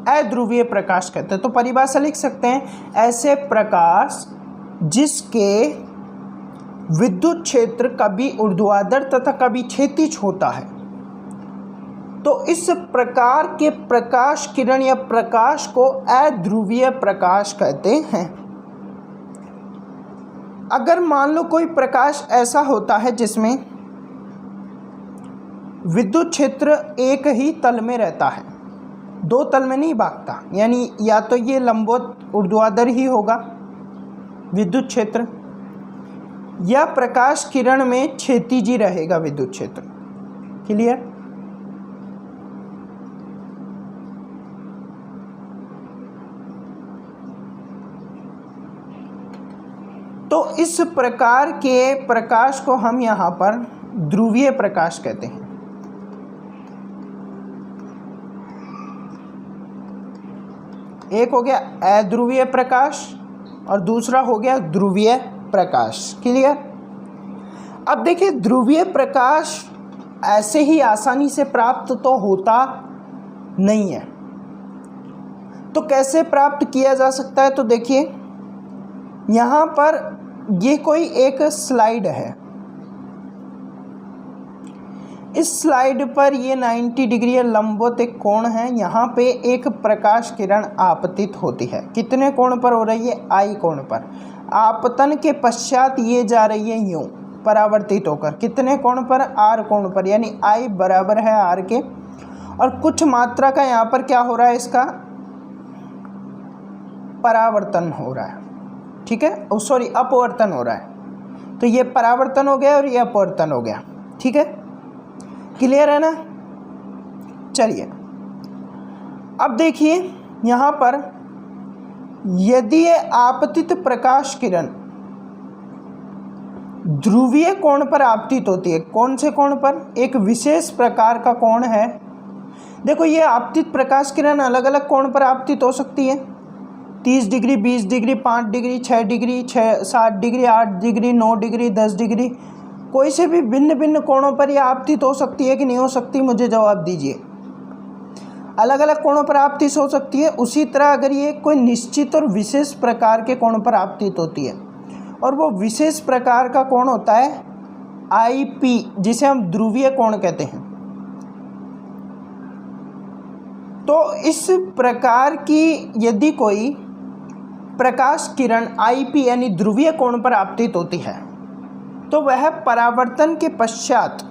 [SPEAKER 1] अध्रुवीय प्रकाश कहते हैं। तो परिभाषा लिख सकते हैं, ऐसे प्रकाश जिसके विद्युत क्षेत्र कभी ऊर्ध्वाधर तथा कभी क्षैतिज होता है, तो इस प्रकार के प्रकाश किरण या प्रकाश को अध्रुवीय प्रकाश कहते हैं। अगर मान लो कोई प्रकाश ऐसा होता है जिसमें विद्युत क्षेत्र एक ही तल में रहता है, दो तल में नहीं भागता, यानी या तो ये लंबवत ऊर्ध्वाधर ही होगा विद्युत क्षेत्र, या प्रकाश किरण में क्षैतिज ही रहेगा विद्युत क्षेत्र। क्लियर। तो इस प्रकार के प्रकाश को हम यहाँ पर ध्रुवीय प्रकाश कहते हैं। एक हो गया अध्रुवीय प्रकाश और दूसरा हो गया ध्रुवीय प्रकाश। क्लियर। अब देखिए ध्रुवीय प्रकाश ऐसे ही आसानी से प्राप्त तो होता नहीं है, तो कैसे प्राप्त किया जा सकता है? तो देखिए यहाँ पर ये कोई एक स्लाइड है, इस स्लाइड पर ये 90 डिग्री लंबवत एक कोण है, यहाँ पे एक प्रकाश किरण आपतित होती है। कितने कोण पर हो रही है? आई कोण पर। आपतन के पश्चात ये जा रही है यूं परावर्तित होकर, कितने कोण पर? आर कोण पर, यानी आई बराबर है आर के, और कुछ मात्रा का यहाँ पर क्या हो रहा है? इसका परावर्तन हो रहा है। ठीक है, सॉरी अपवर्तन हो रहा है। तो ये परावर्तन हो गया और ये अपवर्तन हो गया। ठीक है, क्लियर है ना? चलिए अब देखिए यहाँ पर यदि ये आपतित प्रकाश किरण ध्रुवीय कोण पर आपतित होती है, कौन से कोण पर? एक विशेष प्रकार का कोण है। देखो ये आपतित प्रकाश किरण अलग अलग कोण पर आपतित हो सकती है, 30 degree, 20 degree, 5 degree, 6 degree, 7 degree, 8 degree, 9 degree, 10 degree, कोई से भी भिन्न भिन्न कोणों पर यह आपतित हो सकती है कि नहीं हो सकती? मुझे जवाब दीजिए। अलग अलग कोणों पर आपतित हो सकती है। उसी तरह अगर ये कोई निश्चित और विशेष प्रकार के कोण पर आपतित होती है, और वो विशेष प्रकार का कोण होता है IP, जिसे हम ध्रुवीय कोण कहते हैं। तो इस प्रकार की यदि कोई प्रकाश किरण IP यानी ध्रुवीय कोण पर आपतित होती है, तो वह परावर्तन के पश्चात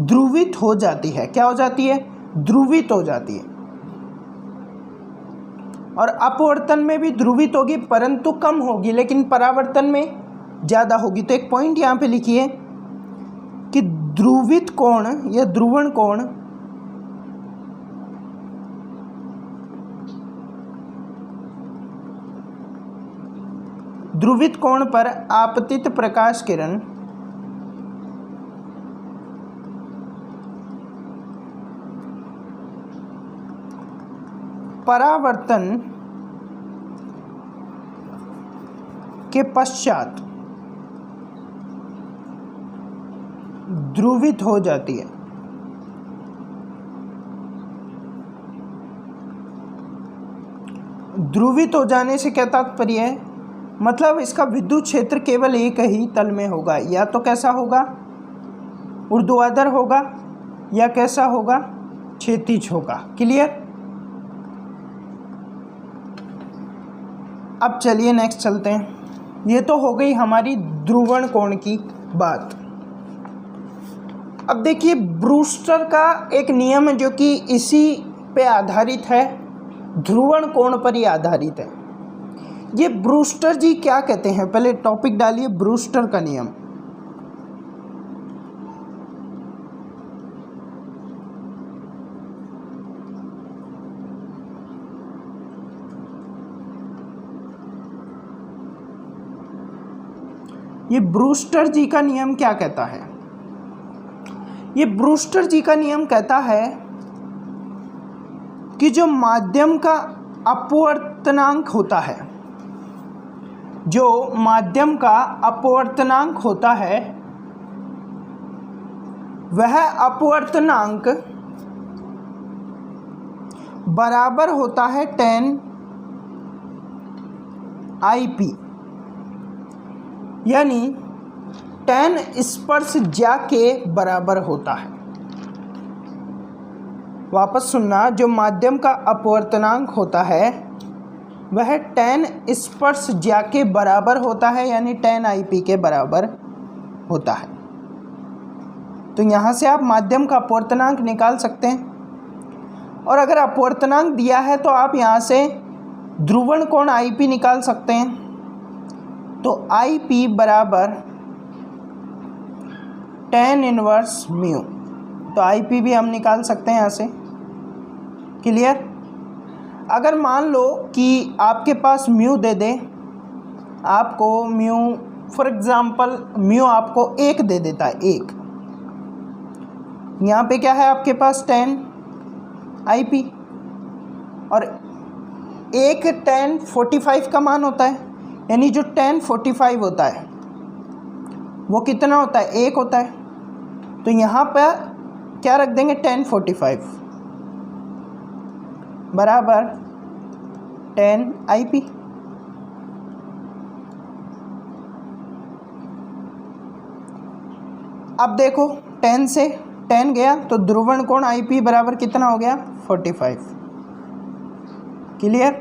[SPEAKER 1] ध्रुवित हो जाती है। क्या हो जाती है? ध्रुवित हो जाती है। और अपवर्तन में भी ध्रुवित होगी, परंतु कम होगी, लेकिन परावर्तन में ज़्यादा होगी। तो एक पॉइंट यहाँ पे लिखिए कि ध्रुवित कोण या ध्रुवण कोण ध्रुवित कोण पर आपतित प्रकाश किरण परावर्तन के पश्चात ध्रुवित हो जाती है। ध्रुवित हो जाने से क्या तात्पर्य है? मतलब इसका विद्युत क्षेत्र केवल एक ही तल में होगा, या तो कैसा होगा? ऊर्ध्वाधर होगा, या कैसा होगा? क्षैतिज होगा। क्लियर। अब चलिए नेक्स्ट चलते हैं। ये तो हो गई हमारी ध्रुवण कोण की बात। अब देखिए ब्रूस्टर का एक नियम है जो कि इसी पे आधारित है, ध्रुवण कोण पर ही आधारित है। ये ब्रूस्टर जी क्या कहते हैं? पहले टॉपिक डालिए, ब्रूस्टर का नियम। ये ब्रूस्टर जी का नियम क्या कहता है? ये ब्रूस्टर जी का नियम कहता है कि जो माध्यम का अपवर्तनांक होता है, जो माध्यम का अपवर्तनांक होता है, वह अपवर्तनांक बराबर होता है tan IP, यानी tan स्पर्श ज्या के बराबर होता है। वापस सुनना, जो माध्यम का अपवर्तनांक होता है वह tan स्पर्श ज्या के बराबर होता है, यानी tan IP के बराबर होता है। तो यहाँ से आप माध्यम का अपवर्तनांक निकाल सकते हैं, और अगर अपवर्तनांक दिया है तो आप यहाँ से ध्रुवण कोण IP निकाल सकते हैं। तो IP बराबर tan इनवर्स म्यू, तो IP भी हम निकाल सकते हैं यहाँ से। क्लियर। अगर मान लो कि आपके पास म्यू दे दे, आपको म्यू फॉर एग्जांपल म्यू आपको 1 दे देता है, 1, यहाँ पे क्या है आपके पास tan IP, और 1 tan 45 का मान होता है, यानी जो tan 45 होता है वो कितना होता है, 1 होता है। तो यहाँ पर क्या रख देंगे, tan 45 बराबर tan IP। अब देखो tan से tan गया तो ध्रुवण कोण IP बराबर कितना हो गया, 45। क्लियर।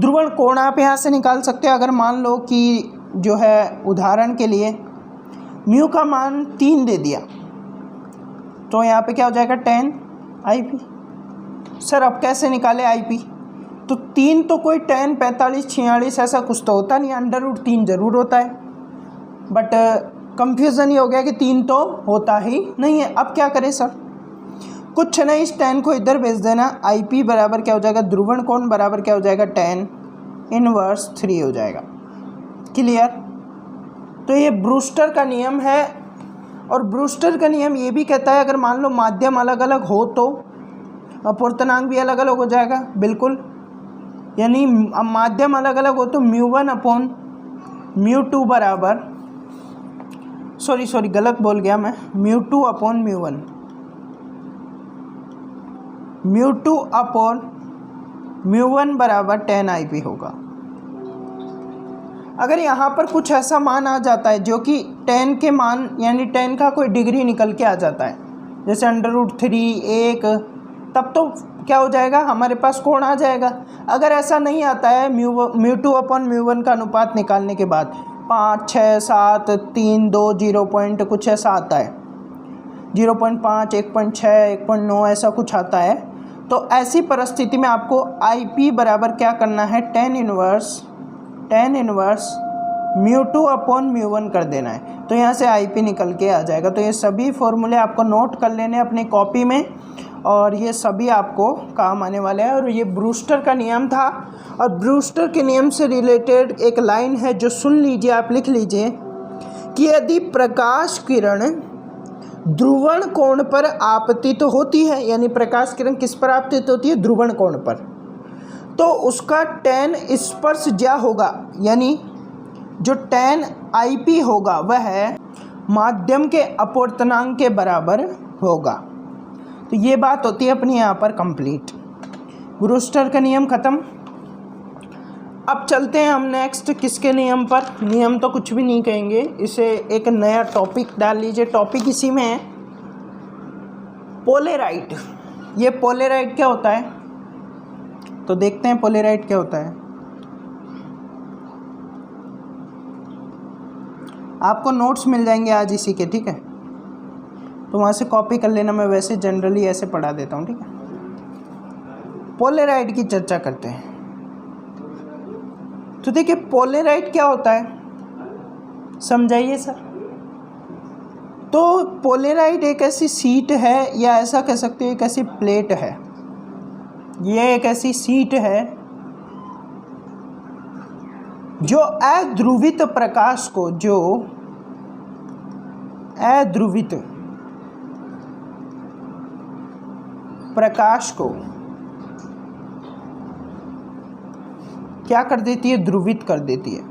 [SPEAKER 1] ध्रुवण कोण आप यहाँ से निकाल सकते हो। अगर मान लो कि जो है उदाहरण के लिए म्यू का मान 3 दे दिया तो यहाँ पे क्या हो जाएगा, tan IP। सर अब कैसे निकाले IP, तो 3 तो कोई tan 45 46 ऐसा कुछ तो होता नहीं, √3 जरूर होता है, बट कंफ्यूजन ये हो गया कि 3 तो होता ही नहीं है। अब क्या करें सर, कुछ नहीं, इस tan को इधर भेज देना। IP बराबर क्या हो जाएगा, ध्रुवण कोण बराबर क्या हो जाएगा, tan इनवर्स 3 हो जाएगा। क्लियर। तो ये ब्रूस्टर का नियम है, और ब्रूस्टर का नियम ये भी कहता है अगर मान लो माध्यम अलग अलग हो तो अपूर्णांक भी अलग अलग हो जाएगा। बिल्कुल, यानी माध्यम अलग अलग हो तो μ1 अपॉन μ2 बराबर, सॉरी गलत बोल गया मैं, μ2 अपॉन μ1, μ2 अपॉन μ1 बराबर tan IP होगा। अगर यहाँ पर कुछ ऐसा मान आ जाता है जो कि tan के मान यानी tan का कोई डिग्री निकल के आ जाता है, जैसे √3 1, तब तो क्या हो जाएगा, हमारे पास कोण आ जाएगा। अगर ऐसा नहीं आता है, μ2 अपॉन μ1 का अनुपात निकालने के बाद 5 6 7 3 2 0 पॉइंट कुछ ऐसा आता है, 0.5 1.6 1.9 ऐसा कुछ आता है, तो ऐसी परिस्थिति में आपको IP बराबर क्या करना है, tan इनवर्स μ2 अपॉन μ1 कर देना है। तो यहाँ से IP निकल के आ जाएगा। तो ये सभी फॉर्मूले आपको नोट कर लेने अपनी कॉपी में, और ये सभी आपको काम आने वाले हैं। और ये ब्रूस्टर का नियम था, और ब्रूस्टर के नियम से रिलेटेड एक लाइन है जो सुन लीजिए, आप लिख लीजिए कि यदि प्रकाश किरण ध्रुवण कोण पर आपतित होती है, यानी प्रकाश किरण किस पर आपतित होती है, ध्रुवण कोण पर, तो उसका tan स्पर्श ज्या होगा, यानी जो tan IP होगा वह माध्यम के अपवर्तनांक के बराबर होगा। तो ये बात होती है अपनी यहाँ पर कंप्लीट। ब्रूस्टर का नियम ख़त्म। अब चलते हैं हम नेक्स्ट किसके नियम पर। नियम तो कुछ भी नहीं कहेंगे, इसे एक नया टॉपिक डाल लीजिए। टॉपिक इसी में है पोलेराइट। ये पोलेराइट क्या होता है, तो देखते हैं पोलेराइट क्या होता है। आपको नोट्स मिल जाएंगे आज इसी के, ठीक है, तो वहाँ से कॉपी कर लेना। मैं वैसे जनरली ऐसे पढ़ा देता हूँ, ठीक है। पोलेराइट की चर्चा करते हैं। तो देखिए पोलेराइट क्या होता है, समझाइए सर। तो पोलेराइट एक ऐसी सीट है, या ऐसा कह सकते हो एक ऐसी प्लेट है, ये एक ऐसी सीट है जो अध्रुवित प्रकाश को, जो अध्रुवित प्रकाश को क्या कर देती है, ध्रुवित कर देती है।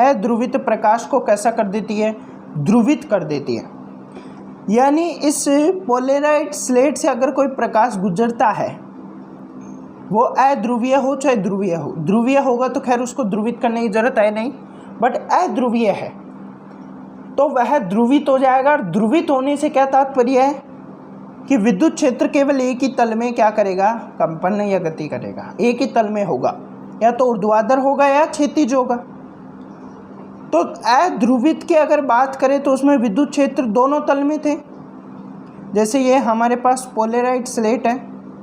[SPEAKER 1] अध्रुवित प्रकाश को कैसा कर देती है, ध्रुवित कर देती है। यानी इस पोलेराइट स्लेट से अगर कोई प्रकाश गुजरता है, वो अध्रुवीय हो चाहे ध्रुवीय हो, ध्रुवीय होगा तो खैर उसको ध्रुवित करने की जरूरत है नहीं, बट अध्रुवीय है तो वह ध्रुवित हो जाएगा। और ध्रुवित होने से क्या तात्पर्य है कि विद्युत क्षेत्र केवल एक ही तल में क्या करेगा, कंपन या गति करेगा, एक ही तल में होगा, या तो ऊर्ध्वाधर होगा या क्षैतिज होगा। तो अध्रुवित की अगर बात करें तो उसमें विद्युत क्षेत्र दोनों तल में थे। जैसे ये हमारे पास पोलेराइट स्लेट है,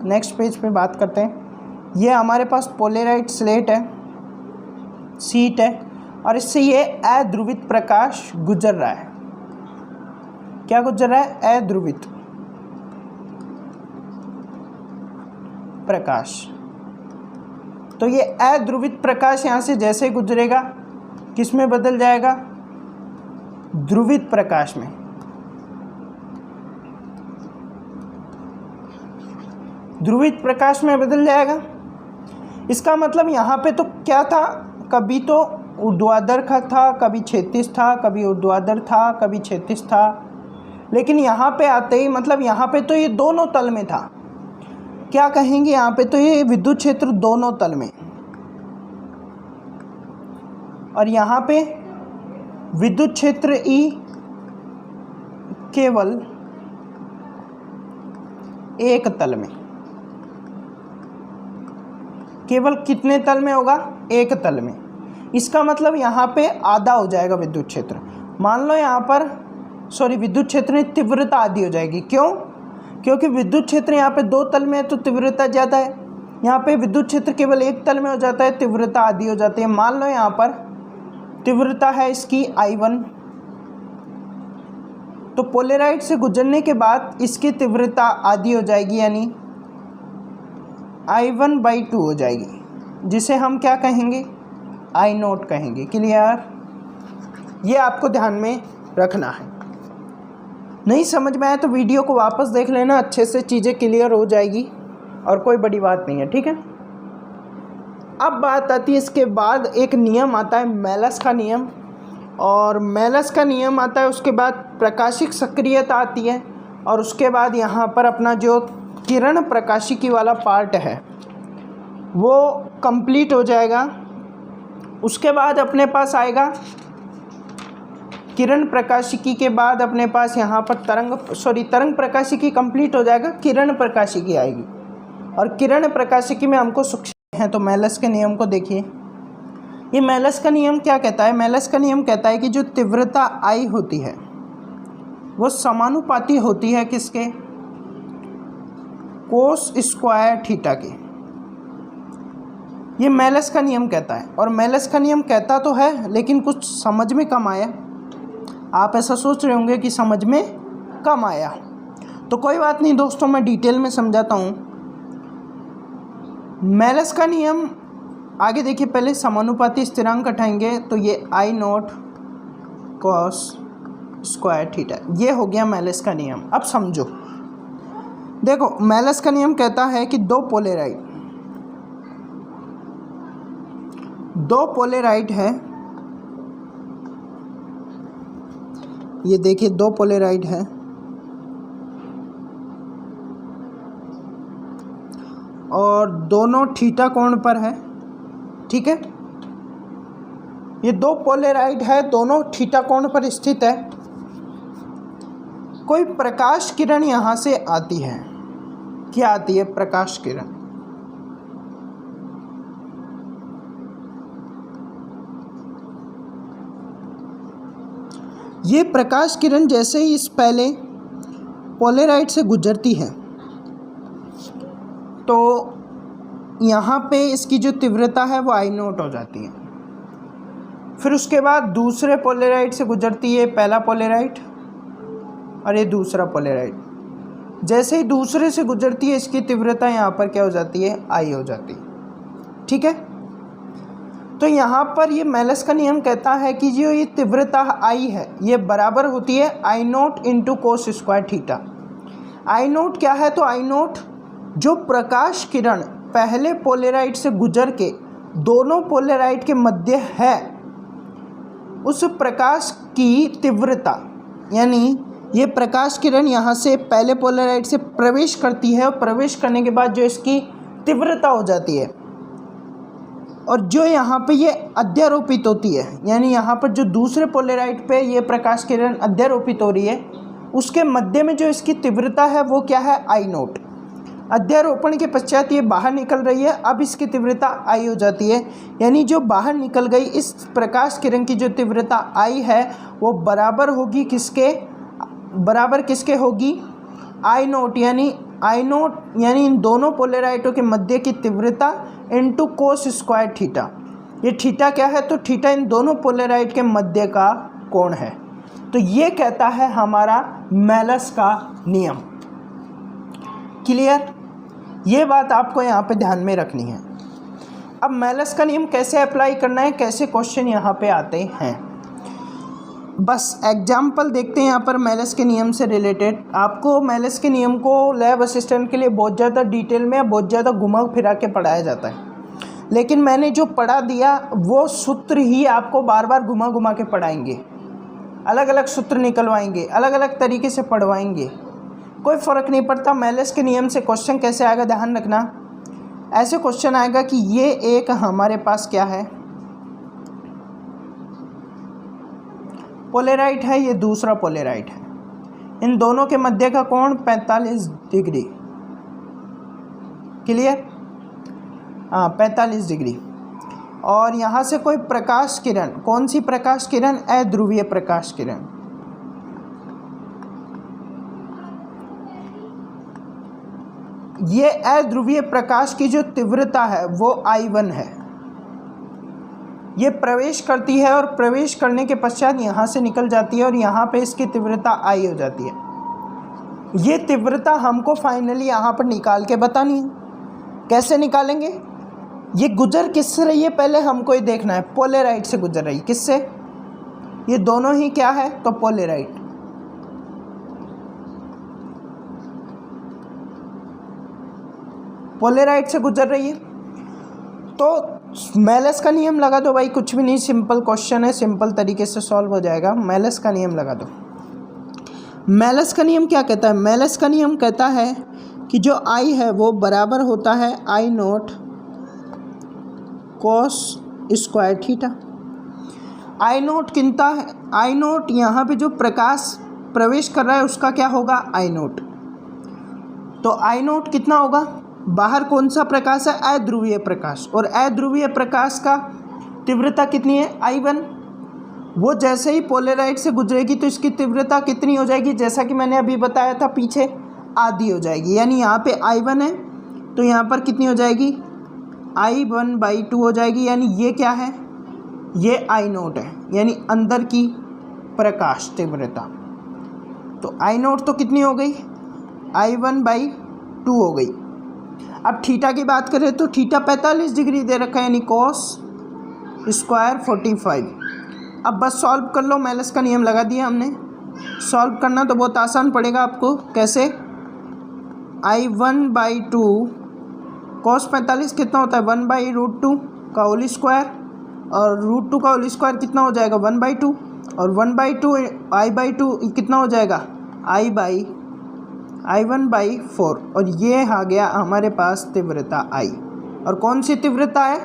[SPEAKER 1] नेक्स्ट पेज पे बात करते हैं। ये हमारे पास पोलेराइट स्लेट है, सीट है, और इससे ये अध्रुवित प्रकाश गुजर रहा है। क्या गुजर रहा है, अध्रुवित प्रकाश। तो ये अध्रुवित प्रकाश यहाँ से जैसे ही गुजरेगा किस में बदल जाएगा, ध्रुवित प्रकाश में। ध्रुवित प्रकाश में बदल जाएगा। इसका मतलब यहाँ पे तो क्या था, कभी तो ऊर्ध्वाधर था, कभी क्षैतिज था, कभी ऊर्ध्वाधर था, कभी क्षैतिज था, लेकिन यहाँ पे आते ही मतलब यहाँ पे तो ये दोनों तल में था। क्या कहेंगे यहाँ पे, तो ये विद्युत क्षेत्र दोनों तल में, और यहाँ पे विद्युत क्षेत्र E केवल एक तल में। केवल कितने तल में होगा, एक तल में। इसका मतलब यहाँ पे आधा हो जाएगा विद्युत क्षेत्र। मान लो यहाँ पर विद्युत क्षेत्र में तीव्रता आधी हो जाएगी। क्यों? क्योंकि विद्युत क्षेत्र यहाँ पे दो तल में है तो तीव्रता ज़्यादा है। यहाँ पे विद्युत क्षेत्र केवल एक तल में हो जाता है, तीव्रता आधी हो जाती है। मान लो यहाँ पर तीव्रता है इसकी I1, तो पोलेराइड से गुजरने के बाद इसकी तीव्रता आधी हो जाएगी, यानी I1/2 हो जाएगी, जिसे हम क्या कहेंगे, I0 कहेंगे। क्लियर? ये आपको ध्यान में रखना है। नहीं समझ में आया तो वीडियो को वापस देख लेना, अच्छे से चीज़ें क्लियर हो जाएगी और कोई बड़ी बात नहीं है। ठीक है, अब बात आती है इसके बाद एक नियम आता है मेलस का नियम, और मेलस का नियम आता है, उसके बाद प्रकाशिक सक्रियता आती है, और उसके बाद यहाँ पर अपना जो किरण प्रकाशिकी वाला पार्ट है वो कंप्लीट हो जाएगा। उसके बाद अपने पास आएगा किरण प्रकाशिकी के बाद अपने पास यहाँ पर तरंग प्रकाशिकी कंप्लीट हो जाएगा, किरण प्रकाशिकी आएगी, और किरण प्रकाशिकी में हमको सूक्ष्म है। तो मेलस के नियम को देखिए, ये मेलस का नियम क्या कहता है, मेलस का नियम कहता है कि जो तीव्रता I होती है वो समानुपाती होती है किसके, कोस स्क्वायर थीटा के। ये मेलस का नियम कहता है, और मेलस का नियम कहता तो है लेकिन कुछ समझ में कम आया। आप ऐसा सोच रहे होंगे कि समझ में कम आया, तो कोई बात नहीं दोस्तों, मैं डिटेल में समझाता हूँ। मेलस का नियम आगे देखिए, पहले समानुपाती स्थिरांक हटाएंगे तो ये I0 cos स्क्वायर थीटा, ये हो गया मेलस का नियम। अब समझो, देखो मेलस का नियम कहता है कि दो पोलेराइड है, ये देखिए दो पोलेराइड है, और दोनों थीटा कोण पर है। ठीक है, ये दो पोलेराइड है, दोनों थीटा कोण पर स्थित है। कोई प्रकाश किरण यहाँ से आती है, क्या आती है, प्रकाश किरण। ये प्रकाश किरण जैसे ही इस पहले पोलेराइड से गुजरती है तो यहाँ पे इसकी जो तीव्रता है वो I0 हो जाती है। फिर उसके बाद दूसरे पोलेराइड से गुजरती है, पहला पोलेराइड और ये दूसरा पोलेराइड। जैसे ही दूसरे से गुजरती है इसकी तीव्रता यहाँ पर क्या हो जाती है, I हो जाती है। ठीक है, तो यहाँ पर ये मेलस का नियम कहता है कि जो ये तीव्रता I है ये बराबर होती है I0 into cos square theta. I0 क्या है, तो I0 जो प्रकाश किरण पहले पोलेराइड से गुजर के दोनों पोलेराइड के मध्य है उस प्रकाश की तीव्रता, यानी ये प्रकाश किरण यहाँ से पहले पोलेराइड से प्रवेश करती है, और प्रवेश करने के बाद जो इसकी तीव्रता हो जाती है, और जो यहाँ पे ये अध्यारोपित होती है, यानी यहाँ पर जो दूसरे पोलेराइड पे ये प्रकाश किरण अध्यारोपित हो रही है उसके मध्य में जो इसकी तीव्रता है वो क्या है, I0। अध्यारोपण के पश्चात ये बाहर निकल रही है, अब इसकी तीव्रता I हो जाती है, यानी जो बाहर निकल गई इस प्रकाश किरण की जो तीव्रता I है वो बराबर होगी किसके, बराबर किसके होगी, I0, यानी इन दोनों पोलेराइडों के मध्य की तीव्रता इंटू कोस स्क्वायर थीटा। ये थीटा क्या है, तो थीटा इन दोनों पोलेराइड के मध्य का कोण है। तो ये कहता है हमारा मेलस का नियम। क्लियर? ये बात आपको यहाँ पे ध्यान में रखनी है। अब मेलस का नियम कैसे अप्लाई करना है, कैसे क्वेश्चन यहाँ पे आते हैं, बस एग्जाम्पल देखते हैं यहाँ पर मेलस के नियम से रिलेटेड। आपको मेलस के नियम को लैब असिस्टेंट के लिए बहुत ज़्यादा डिटेल में बहुत ज़्यादा घुमा फिरा के पढ़ाया जाता है। लेकिन मैंने जो पढ़ा दिया वो सूत्र ही आपको बार बार घुमा घुमा के पढ़ाएंगे, अलग अलग सूत्र निकलवाएंगे, अलग अलग तरीके से पढ़वाएंगे, कोई फ़र्क नहीं पड़ता। मेलिस के नियम से क्वेश्चन कैसे आएगा, ध्यान रखना। ऐसे क्वेश्चन आएगा कि ये एक हमारे पास क्या है, पोलेराइट है, ये दूसरा पोलेराइट है, इन दोनों के मध्य का कोण 45 डिग्री, क्लियर, हाँ 45 डिग्री। और यहाँ से कोई प्रकाश किरण, कौन सी प्रकाश किरण, अध्रुवीय प्रकाश किरण, ये अध्रुवीय प्रकाश की जो तीव्रता है वो I1 है। ये प्रवेश करती है और प्रवेश करने के पश्चात यहाँ से निकल जाती है और यहाँ पे इसकी तीव्रता I हो जाती है। ये तीव्रता हमको फाइनली यहाँ पर निकाल के बतानी है। कैसे निकालेंगे, ये गुजर किससे रही है पहले हमको ये देखना है, पोलेराइट से गुजर रही, किससे, ये दोनों ही क्या है, तो पोलेराइट। पोलेराइट से गुजर रही है तो मेलिस का नियम लगा दो भाई, कुछ भी नहीं, सिंपल क्वेश्चन है, सिंपल तरीके से सॉल्व हो जाएगा। मेलिस का नियम लगा दो। मेलिस का नियम क्या कहता है, मेलिस का नियम कहता है कि जो I है वो बराबर होता है I0 cos square theta. I0 कितना है, I0 यहाँ पे जो प्रकाश प्रवेश कर रहा है उसका क्या होगा, I0। तो I0 कितना होगा, बाहर कौन सा प्रकाश है, अध्रुवीय प्रकाश, और अध्रुवीय प्रकाश का तीव्रता कितनी है, I1। वो जैसे ही पोलेराइट से गुजरेगी तो इसकी तीव्रता कितनी हो जाएगी, जैसा कि मैंने अभी बताया था पीछे, आधी हो जाएगी। यानी यहाँ पे I1 है तो यहाँ पर कितनी हो जाएगी, I1/2 हो जाएगी। यानी ये क्या है, ये I0 है, यानी अंदर की प्रकाश तीव्रता। तो I0 तो कितनी हो गई, I1/2 हो गई। अब थीटा की बात करें तो थीटा 45 डिग्री दे रखा है, यानी cos स्क्वायर 45। अब बस सॉल्व कर लो, मेलिस का नियम लगा दिया हमने। सॉल्व करना तो बहुत आसान पड़ेगा आपको, कैसे, I1/2 cos 45 कितना होता है, 1/√2 का होल स्क्वायर, और √2 का होल स्क्वायर कितना हो जाएगा, 1/2, और 1/2 I/2 कितना हो जाएगा, I1/4। और ये आ गया हमारे पास तीव्रता I। और कौन सी तीव्रता है,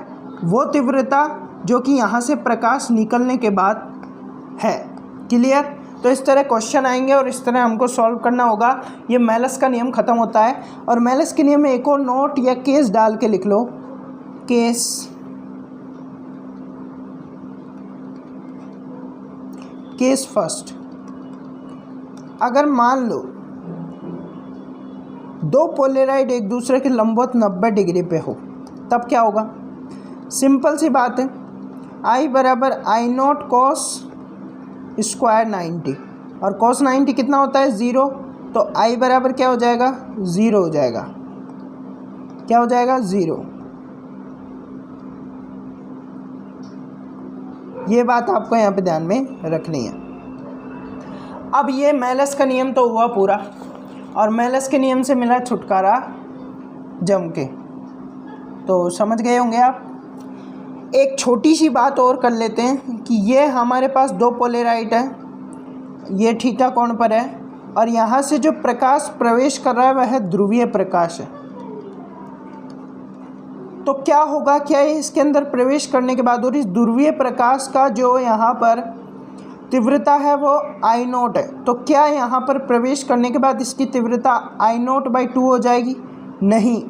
[SPEAKER 1] वो तीव्रता जो कि यहाँ से प्रकाश निकलने के बाद है, क्लियर। तो इस तरह क्वेश्चन आएंगे और इस तरह हमको सॉल्व करना होगा। ये मेलिस का नियम ख़त्म होता है। और मेलिस के नियम में एक और नोट या केस डाल के लिख लो, केस फर्स्ट। अगर मान लो दो पोलेराइड एक दूसरे के लंबवत 90 डिग्री पे हो, तब क्या होगा, सिंपल सी बात है, I बराबर I0 cos स्क्वायर 90, और cos 90 कितना होता है, 0। तो I बराबर क्या हो जाएगा, 0 हो जाएगा। क्या हो जाएगा, 0। ये बात आपको यहाँ पे ध्यान में रखनी है। अब ये मेलिस का नियम तो हुआ पूरा, और मेलिस के नियम से मिला छुटकारा जम के, तो समझ गए होंगे आप। एक छोटी सी बात और कर लेते हैं कि ये हमारे पास दो पोलेराइट है, ये थीटा कोण पर है, और यहाँ से जो प्रकाश प्रवेश कर रहा है वह ध्रुवीय प्रकाश है। तो क्या होगा, क्या है इसके अंदर प्रवेश करने के बाद, और इस ध्रुवीय प्रकाश का जो यहाँ पर तीव्रता है वो I0 है, तो क्या यहाँ पर प्रवेश करने के बाद इसकी तीव्रता I0/2 हो जाएगी, नहीं।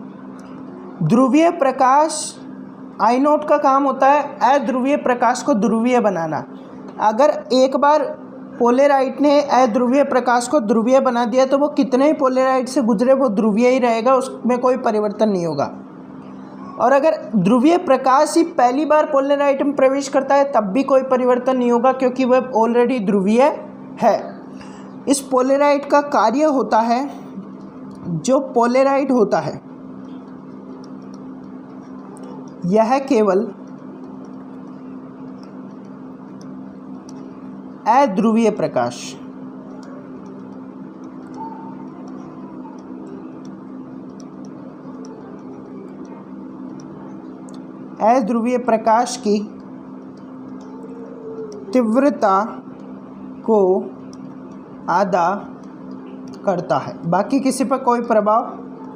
[SPEAKER 1] ध्रुवीय प्रकाश, I0 का काम होता है अध्रुवीय प्रकाश को ध्रुवीय बनाना। अगर एक बार पोलेराइट ने अध्रुवीय प्रकाश को ध्रुवीय बना दिया तो वो कितने ही पोलेराइट से गुजरे वो ध्रुवीय ही रहेगा, उसमें कोई परिवर्तन नहीं होगा। और अगर ध्रुवीय प्रकाश ही पहली बार पोलेराइट में प्रवेश करता है तब भी कोई परिवर्तन नहीं होगा, क्योंकि वह ऑलरेडी ध्रुवीय है। इस पोलेराइट का कार्य होता है, जो पोलेराइट होता है यह केवल अध्रुवीय प्रकाश, अध्रुवीय प्रकाश की तीव्रता को आधा करता है, बाकी किसी पर कोई प्रभाव